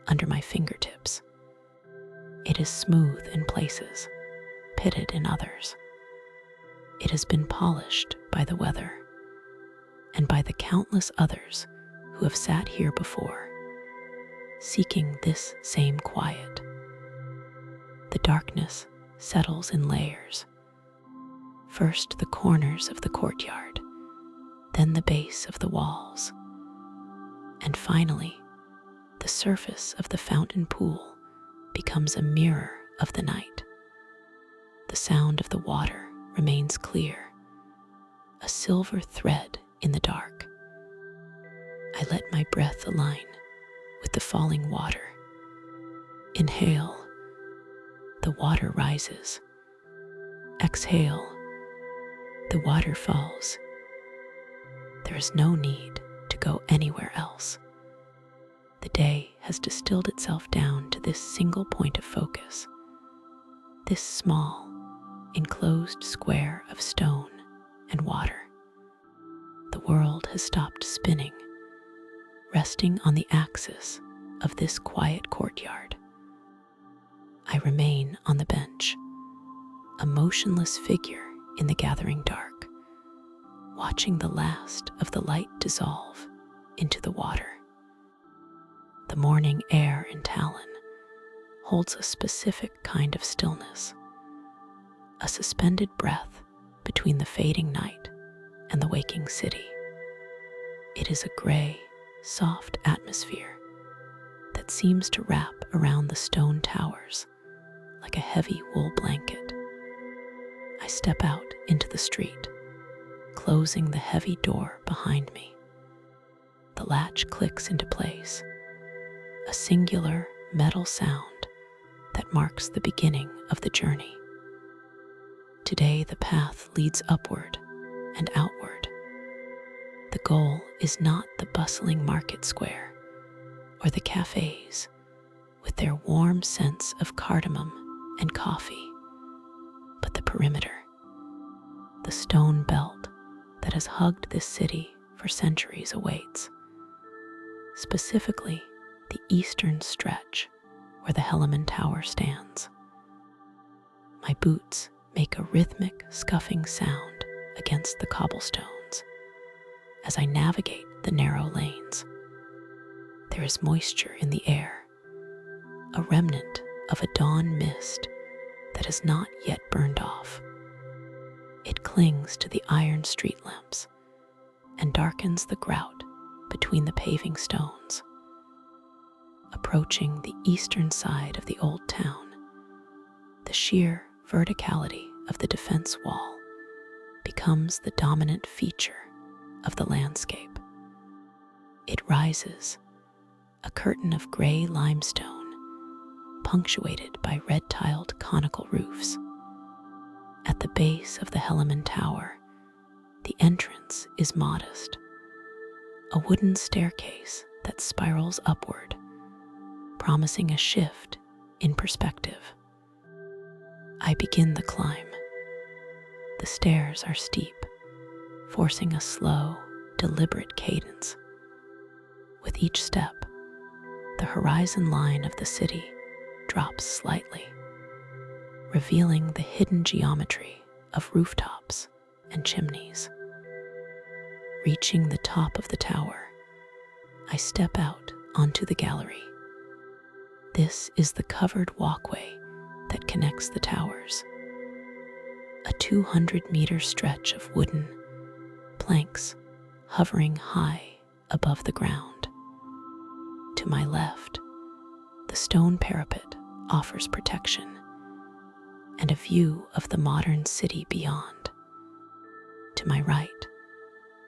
under my fingertips. It is smooth in places, pitted in others. It has been polished by the weather and by the countless others who have sat here before, seeking this same quiet. The darkness settles in layers. First the corners of the courtyard, then the base of the walls, and finally, the surface of the fountain pool becomes a mirror of the night. The sound of the water remains clear, a silver thread in the dark. I let my breath align with the falling water. Inhale, the water rises. Exhale, the water falls. There is no need to go anywhere else. The day has distilled itself down to this single point of focus, this small, enclosed square of stone and water. The world has stopped spinning, resting on the axis of this quiet courtyard. I remain on the bench, a motionless figure in the gathering dark, watching the last of the light dissolve into the water. The morning air in Tallinn holds a specific kind of stillness, a suspended breath between the fading night and the waking city. It is a gray, soft atmosphere that seems to wrap around the stone towers like a heavy wool blanket. I step out into the street, closing the heavy door behind me. The latch clicks into place, a singular metal sound that marks the beginning of the journey. Today, the path leads upward and outward. The goal is not the bustling market square or the cafes with their warm scents of cardamom and coffee, but the perimeter, the stone belt that has hugged this city for centuries awaits. Specifically, the eastern stretch where the Helleman Tower stands. My boots make a rhythmic scuffing sound against the cobblestones as I navigate the narrow lanes. There is moisture in the air, a remnant of a dawn mist that has not yet burned off. It clings to the iron street lamps and darkens the grout between the paving stones. Approaching the eastern side of the old town, the sheer verticality of the defense wall becomes the dominant feature of the landscape. It rises, a curtain of gray limestone, punctuated by red-tiled conical roofs. At the base of the Helleman Tower, the entrance is modest, a wooden staircase that spirals upward, promising a shift in perspective. I begin the climb. The stairs are steep, forcing a slow, deliberate cadence. With each step, the horizon line of the city drops slightly, revealing the hidden geometry of rooftops and chimneys. Reaching the top of the tower, I step out onto the gallery. This is the covered walkway that connects the towers. A 200-meter stretch of wooden planks hovering high above the ground. To my left, the stone parapet offers protection and a view of the modern city beyond. To my right,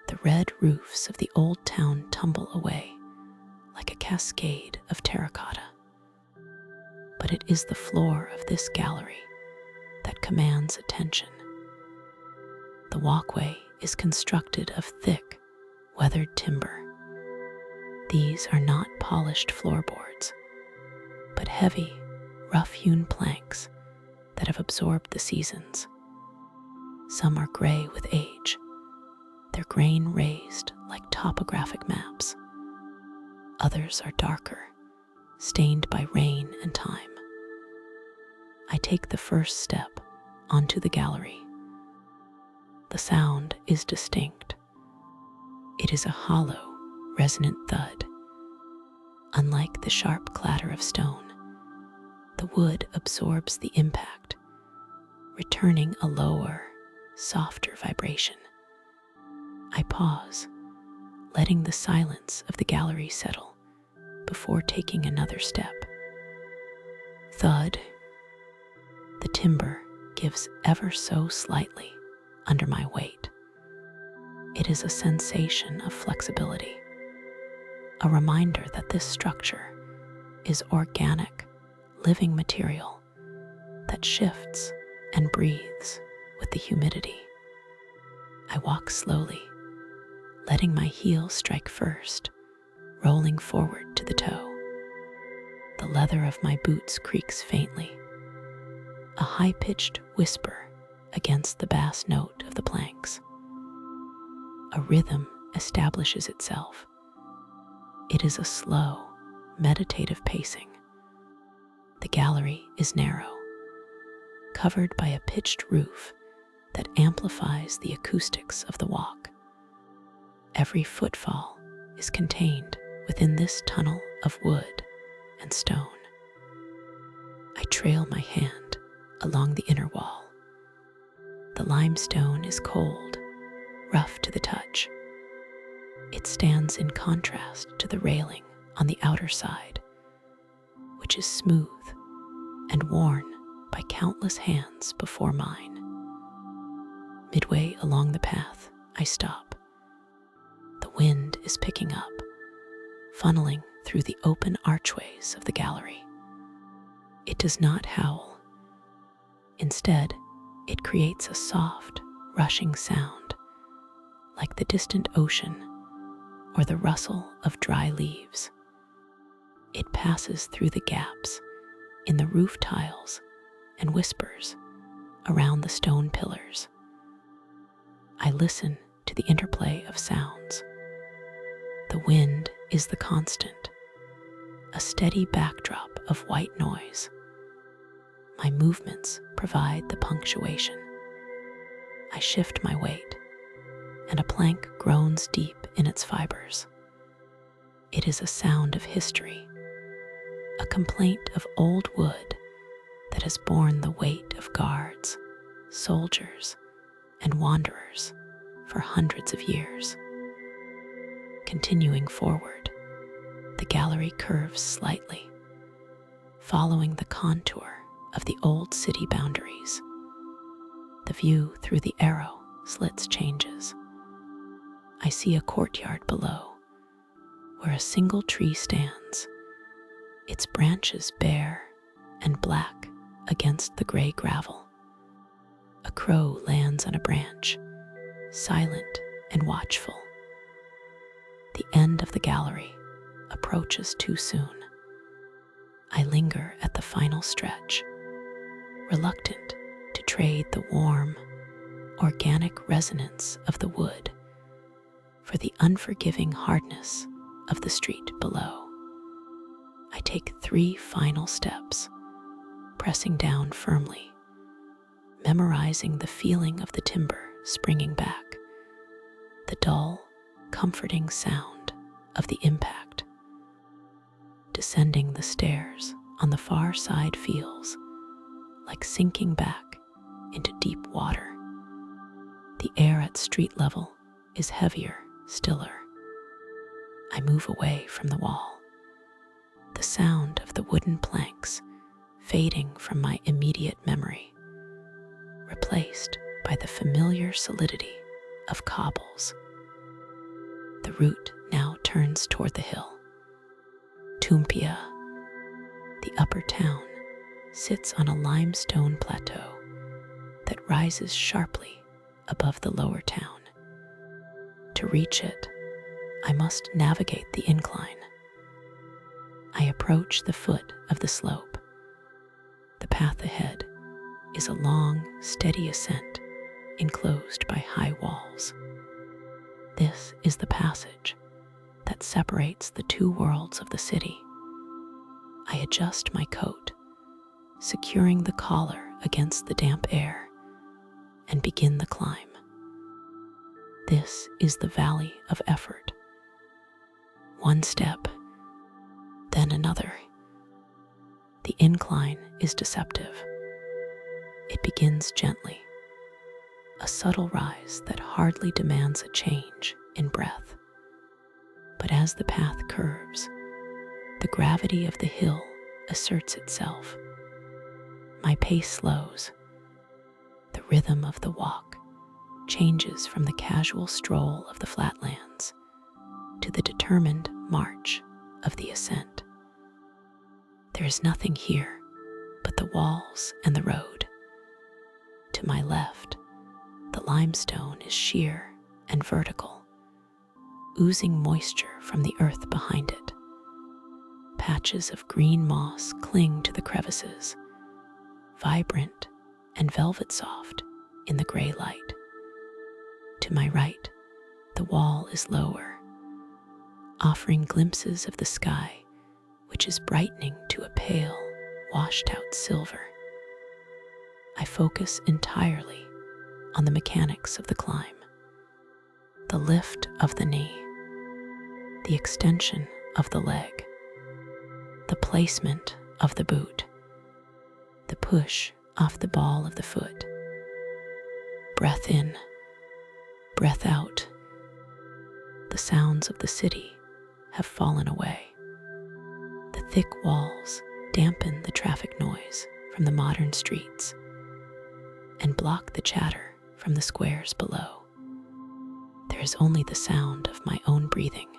the red roofs of the old town tumble away like a cascade of terracotta. But it is the floor of this gallery that commands attention. The walkway is constructed of thick, weathered timber. These are not polished floorboards, but heavy, rough-hewn planks that have absorbed the seasons. Some are gray with age, their grain raised like topographic maps. Others are darker, stained by rain and time. I take the first step onto the gallery. The sound is distinct. It is a hollow, resonant thud. Unlike the sharp clatter of stone, the wood absorbs the impact, returning a lower, softer vibration. I pause, letting the silence of the gallery settle before taking another step. Thud. The timber gives ever so slightly under my weight. It is a sensation of flexibility, a reminder that this structure is organic, living material that shifts and breathes with the humidity. I walk slowly, letting my heel strike first, rolling forward to the toe. The leather of my boots creaks faintly, a high-pitched whisper against the bass note of the planks. A rhythm establishes itself. It is a slow, meditative pacing. The gallery is narrow, covered by a pitched roof that amplifies the acoustics of the walk. Every footfall is contained within this tunnel of wood and stone. I trail my hand along the inner wall. The limestone is cold, rough to the touch. It stands in contrast to the railing on the outer side, which is smooth and worn by countless hands before mine. Midway along the path, I stop. The wind is picking up, funneling through the open archways of the gallery. It does not howl. Instead, it creates a soft, rushing sound, like the distant ocean or the rustle of dry leaves. It passes through the gaps in the roof tiles and whispers around the stone pillars. I listen to the interplay of sounds. The wind is the constant, a steady backdrop of white noise. My movements provide the punctuation. I shift my weight, and a plank groans deep in its fibers. It is a sound of history, a complaint of old wood that has borne the weight of guards, soldiers, and wanderers for hundreds of years. Continuing forward, the gallery curves slightly, following the contour of the old city boundaries. The view through the arrow slits changes. I see a courtyard below, where a single tree stands, its branches bare and black against the gray gravel. A crow lands on a branch, silent and watchful. The end of the gallery approaches too soon. I linger at the final stretch, reluctant to trade the warm, organic resonance of the wood for the unforgiving hardness of the street below. I take 3 final steps, pressing down firmly, memorizing the feeling of the timber springing back, the dull, comforting sound of the impact. Descending the stairs on the far side feels like sinking back into deep water. The air at street level is heavier, stiller. I move away from the wall, the sound of the wooden planks fading from my immediate memory, replaced by the familiar solidity of cobbles. The route now turns toward the hill. Tumpia, the upper town, sits on a limestone plateau that rises sharply above the lower town. To reach it, I must navigate the incline. I approach the foot of the slope. The path ahead is a long, steady ascent enclosed by high walls. This is the passage that separates the 2 worlds of the city. I adjust my coat, securing the collar against the damp air, and begin the climb. This is the valley of effort. One step, then another. The incline is deceptive. It begins gently, a subtle rise that hardly demands a change in breath. But as the path curves, the gravity of the hill asserts itself. My pace slows. The rhythm of the walk changes from the casual stroll of the flatlands to the determined march of the ascent. There is nothing here but the walls and the road. To my left, the limestone is sheer and vertical, oozing moisture from the earth behind it. Patches of green moss cling to the crevices, vibrant and velvet soft in the gray light. To my right, the wall is lower, offering glimpses of the sky, which is brightening to a pale, washed-out silver. I focus entirely on the mechanics of the climb. The lift of the knee, the extension of the leg, the placement of the boot, the push off the ball of the foot. Breath in, breath out. The sounds of the city have fallen away. The thick walls dampen the traffic noise from the modern streets and block the chatter from the squares below. There is only the sound of my own breathing,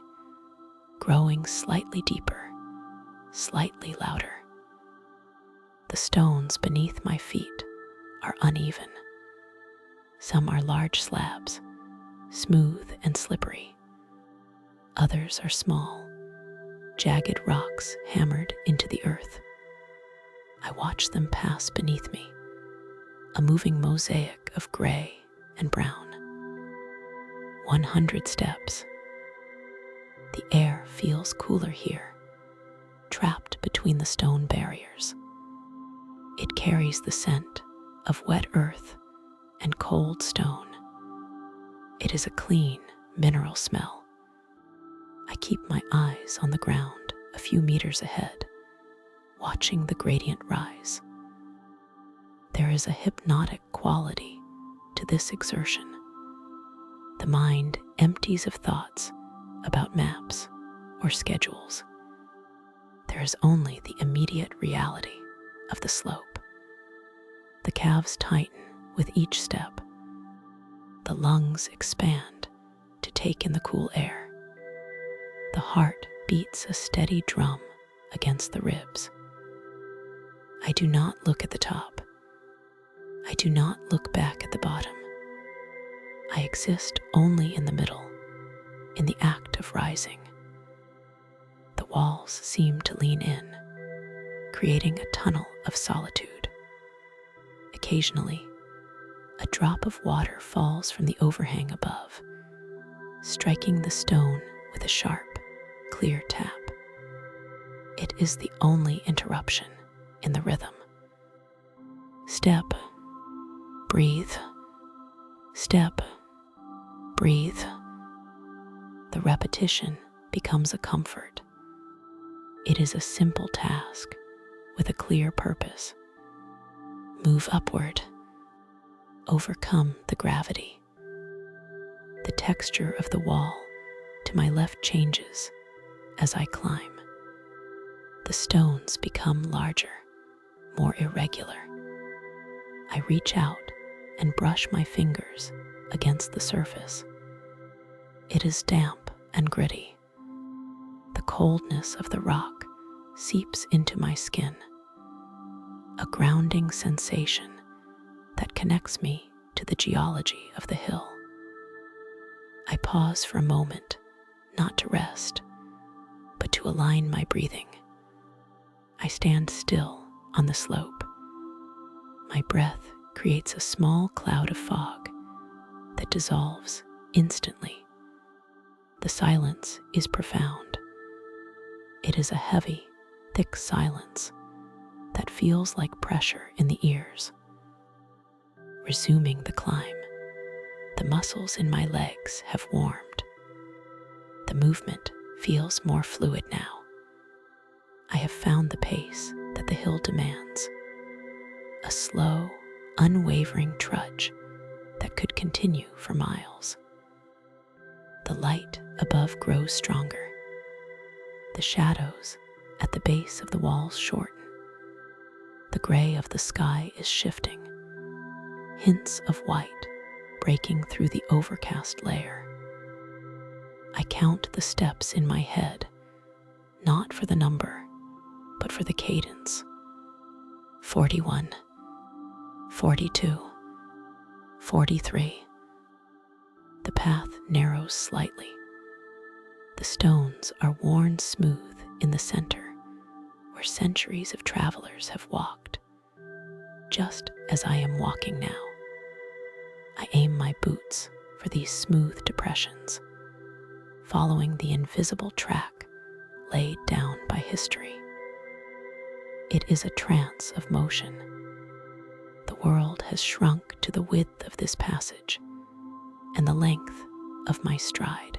growing slightly deeper, slightly louder. The stones beneath my feet are uneven. Some are large slabs, smooth and slippery. Others are small, jagged rocks hammered into the earth. I watch them pass beneath me, a moving mosaic of gray and brown. 100 steps. The air feels cooler here, trapped between the stone barriers. It carries the scent of wet earth and cold stone. It is a clean, mineral smell. I keep my eyes on the ground a few meters ahead, watching the gradient rise. There is a hypnotic quality to this exertion. The mind empties of thoughts about maps or schedules. There is only the immediate reality of the slope. The calves tighten with each step. The lungs expand to take in the cool air. The heart beats a steady drum against the ribs. I do not look at the top. I do not look back at the bottom. I exist only in the middle, in the act of rising. The walls seem to lean in, creating a tunnel of solitude. Occasionally, a drop of water falls from the overhang above, striking the stone with a sharp, clear tap. It is the only interruption in the rhythm. Step, breathe, step, breathe. The repetition becomes a comfort. It is a simple task with a clear purpose. Move upward, overcome the gravity. The texture of the wall to my left changes as I climb. The stones become larger, more irregular. I reach out and brush my fingers against the surface. It is damp and gritty. The coldness of the rock seeps into my skin, a grounding sensation that connects me to the geology of the hill. I pause for a moment, not to rest, but to align my breathing. I stand still on the slope. My breath creates a small cloud of fog that dissolves instantly. The silence is profound. It is a heavy, thick silence that feels like pressure in the ears. Resuming the climb, the muscles in my legs have warmed. The movement feels more fluid now. I have found the pace that the hill demands, a slow, unwavering trudge that could continue for miles. The light above grows stronger. The shadows at the base of the walls shorten. The gray of the sky is shifting, hints of white breaking through the overcast layer. I count the steps in my head, not for the number, but for the cadence. 41, 42, 43. The path narrows slightly. The stones are worn smooth in the center, where centuries of travelers have walked, just as I am walking now. I aim my boots for these smooth depressions, following the invisible track laid down by history. It is a trance of motion. The world has shrunk to the width of this passage and the length of my stride.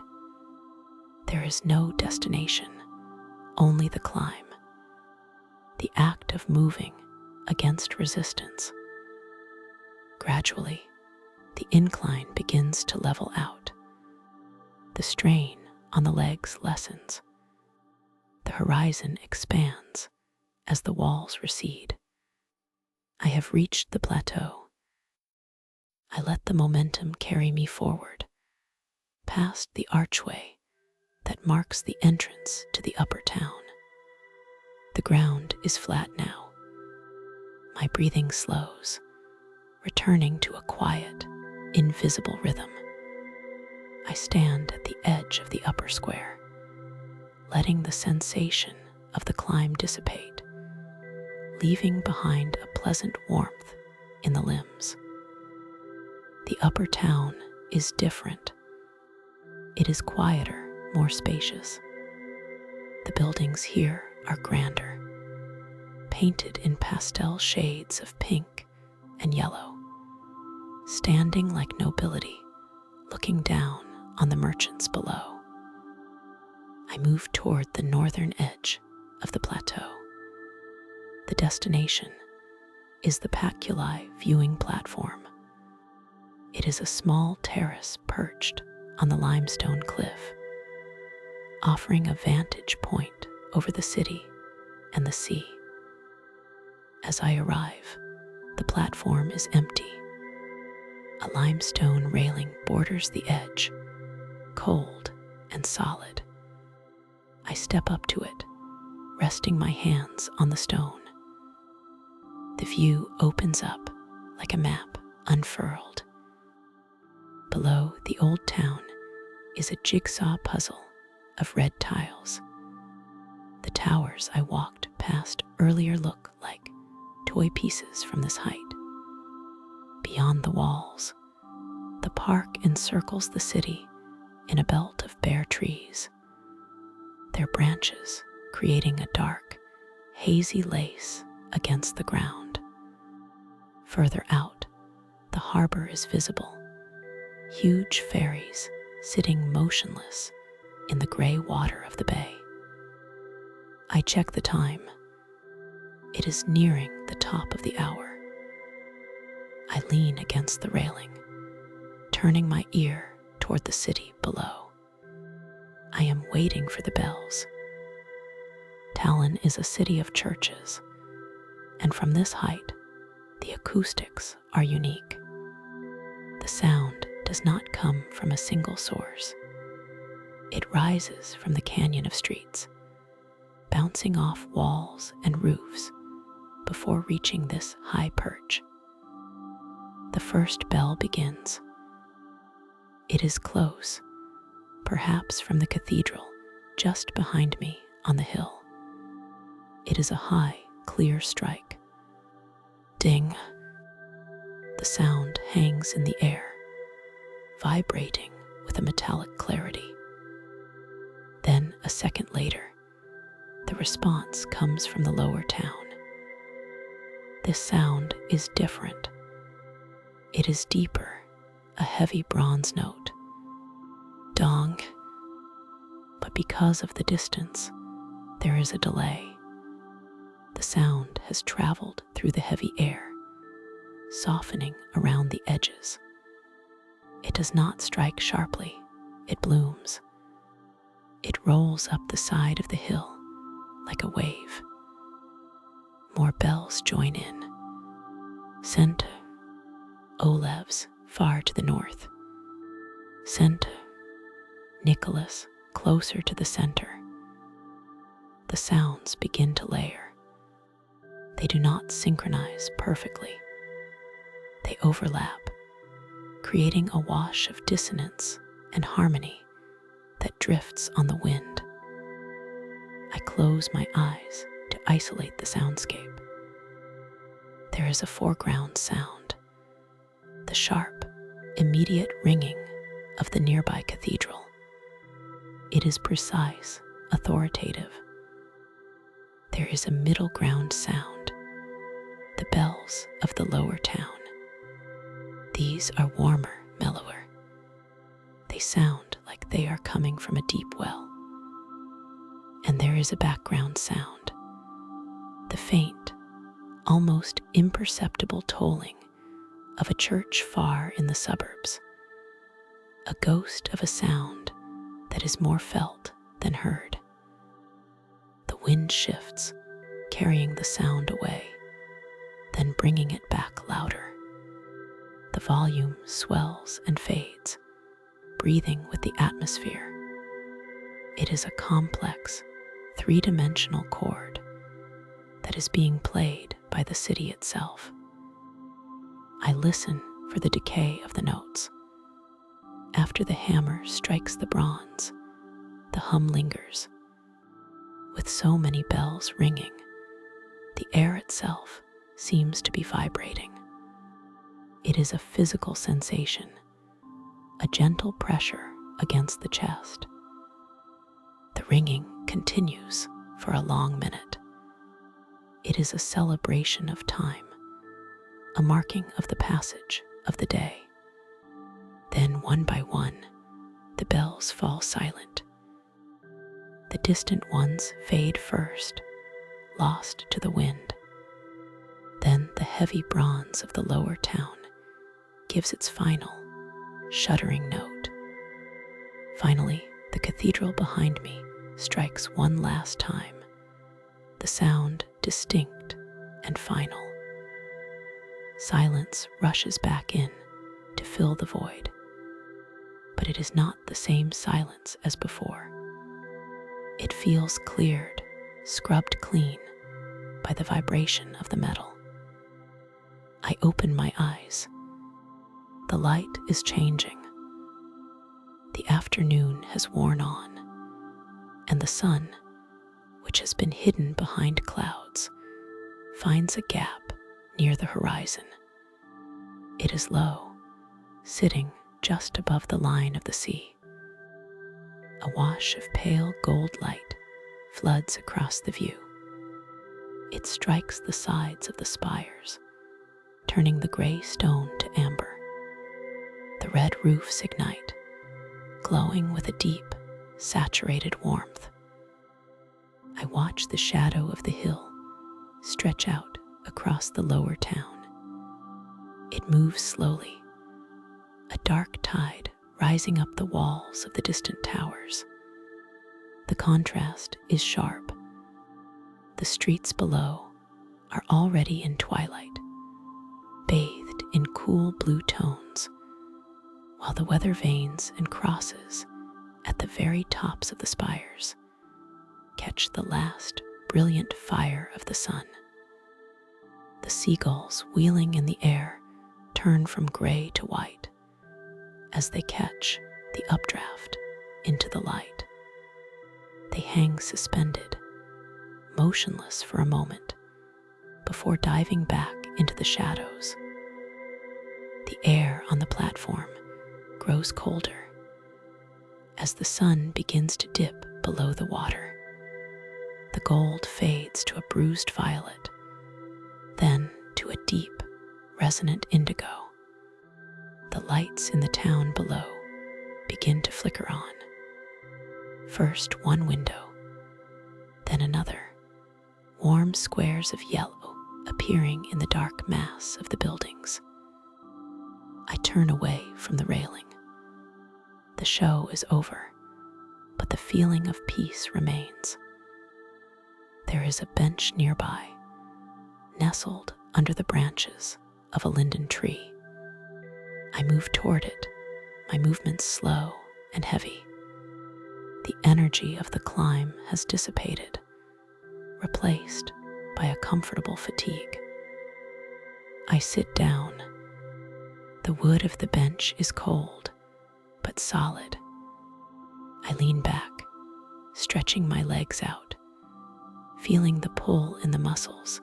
There is no destination, only the climb, the act of moving against resistance. Gradually, the incline begins to level out. The strain on the legs lessens. The horizon expands as the walls recede. I have reached the plateau. I let the momentum carry me forward, past the archway that marks the entrance to the upper town. The ground is flat now. My breathing slows, returning to a quiet, invisible rhythm. I stand at the edge of the upper square, letting the sensation of the climb dissipate, leaving behind a pleasant warmth in the limbs. The upper town is different. It is quieter, more spacious. The buildings here are grander, painted in pastel shades of pink and yellow, standing like nobility, looking down on the merchants below. I move toward the northern edge of the plateau. The destination is the Paculi viewing platform. It is a small terrace perched on the limestone cliff, offering a vantage point over the city and the sea. As I arrive, the platform is empty. A limestone railing borders the edge, cold and solid. I step up to it, resting my hands on the stone. The view opens up like a map unfurled. Below the old town is a jigsaw puzzle of red tiles. The towers I walked past earlier look like toy pieces from this height. Beyond the walls, the park encircles the city in a belt of bare trees, their branches creating a dark, hazy lace against the ground. Further out, the harbor is visible, huge ferries sitting motionless in the gray water of the bay. I check the time. It is nearing the top of the hour. I lean against the railing, turning my ear toward the city below. I am waiting for the bells. Tallinn is a city of churches, and from this height, the acoustics are unique. The sound does not come from a single source. It rises from the canyon of streets, bouncing off walls and roofs before reaching this high perch. The first bell begins. It is close, perhaps from the cathedral just behind me on the hill. It is a high, clear strike. Ding. The sound hangs in the air, vibrating with a metallic clarity. Then, a second later, the response comes from the lower town. This sound is different. It is deeper, a heavy bronze note. Dong. But because of the distance, there is a delay. The sound has traveled through the heavy air, softening around the edges. It does not strike sharply, it blooms. It rolls up the side of the hill like a wave. More bells join in. Center, Olev's far to the north. Center, Nicholas closer to the center. The sounds begin to layer. They do not synchronize perfectly. They overlap, creating a wash of dissonance and harmony that drifts on the wind. I close my eyes to isolate the soundscape. There is a foreground sound, the sharp, immediate ringing of the nearby cathedral. It is precise, authoritative. There is a middle ground sound, the bells of the lower town. These are warmer, mellower. They sound like they are coming from a deep well. And there is a background sound, the faint, almost imperceptible tolling of a church far in the suburbs, a ghost of a sound that is more felt than heard. The wind shifts, carrying the sound away, then bringing it back louder. The volume swells and fades, breathing with the atmosphere. It is a complex, three-dimensional chord that is being played by the city itself. I listen for the decay of the notes. After the hammer strikes the bronze, the hum lingers. With so many bells ringing, the air itself seems to be vibrating. It is a physical sensation, a gentle pressure against the chest. The ringing continues for a long minute. It is a celebration of time, a marking of the passage of the day. Then, one by one, the bells fall silent. The distant ones fade first, lost to the wind. Then the heavy bronze of the lower town gives its final, shuddering note. Finally, the cathedral behind me strikes one last time, the sound distinct and final. Silence rushes back in to fill the void, but it is not the same silence as before. It feels cleared, scrubbed clean by the vibration of the metal. I open my eyes. The light is changing. The afternoon has worn on, and the sun, which has been hidden behind clouds, finds a gap near the horizon. It is low, sitting just above the line of the sea. A wash of pale gold light floods across the view. It strikes the sides of the spires, turning the gray stone to amber. The red roofs ignite, glowing with a deep, saturated warmth. I watch the shadow of the hill stretch out across the lower town. It moves slowly, a dark tide rising up the walls of the distant towers. The contrast is sharp. The streets below are already in twilight, bathed in cool blue tones, while the weather vanes and crosses at the very tops of the spires catch the last brilliant fire of the sun. The seagulls wheeling in the air turn from gray to white as they catch the updraft into the light. They hang suspended, motionless for a moment, before diving back into the shadows. The air on the platform grows colder as the sun begins to dip below the water. The gold fades to a bruised violet, then to a deep, resonant indigo. The lights in the town below begin to flicker on. First one window, then another, warm squares of yellow appearing in the dark mass of the buildings. I turn away from the railing. The show is over, but the feeling of peace remains. There is a bench nearby, nestled under the branches of a linden tree. I move toward it, my movements slow and heavy. The energy of the climb has dissipated, replaced by a comfortable fatigue. I sit down. The wood of the bench is cold, but solid. I lean back, stretching my legs out, feeling the pull in the muscles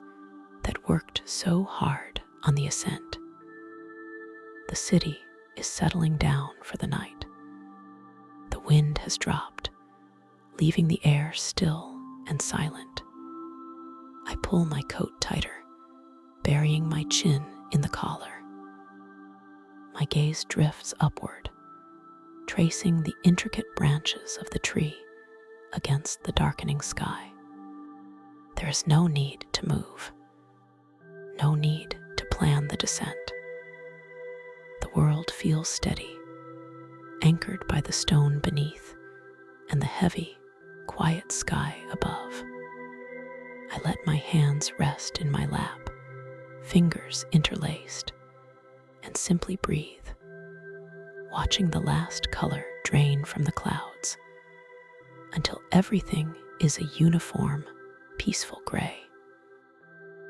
that worked so hard on the ascent. The city is settling down for the night. The wind has dropped, leaving the air still and silent. I pull my coat tighter, burying my chin in the collar. My gaze drifts upward, tracing the intricate branches of the tree against the darkening sky. There is no need to move, no need to plan the descent. The world feels steady, anchored by the stone beneath and the heavy, quiet sky above. I let my hands rest in my lap, fingers interlaced, and simply breathe, watching the last color drain from the clouds until everything is a uniform, peaceful gray.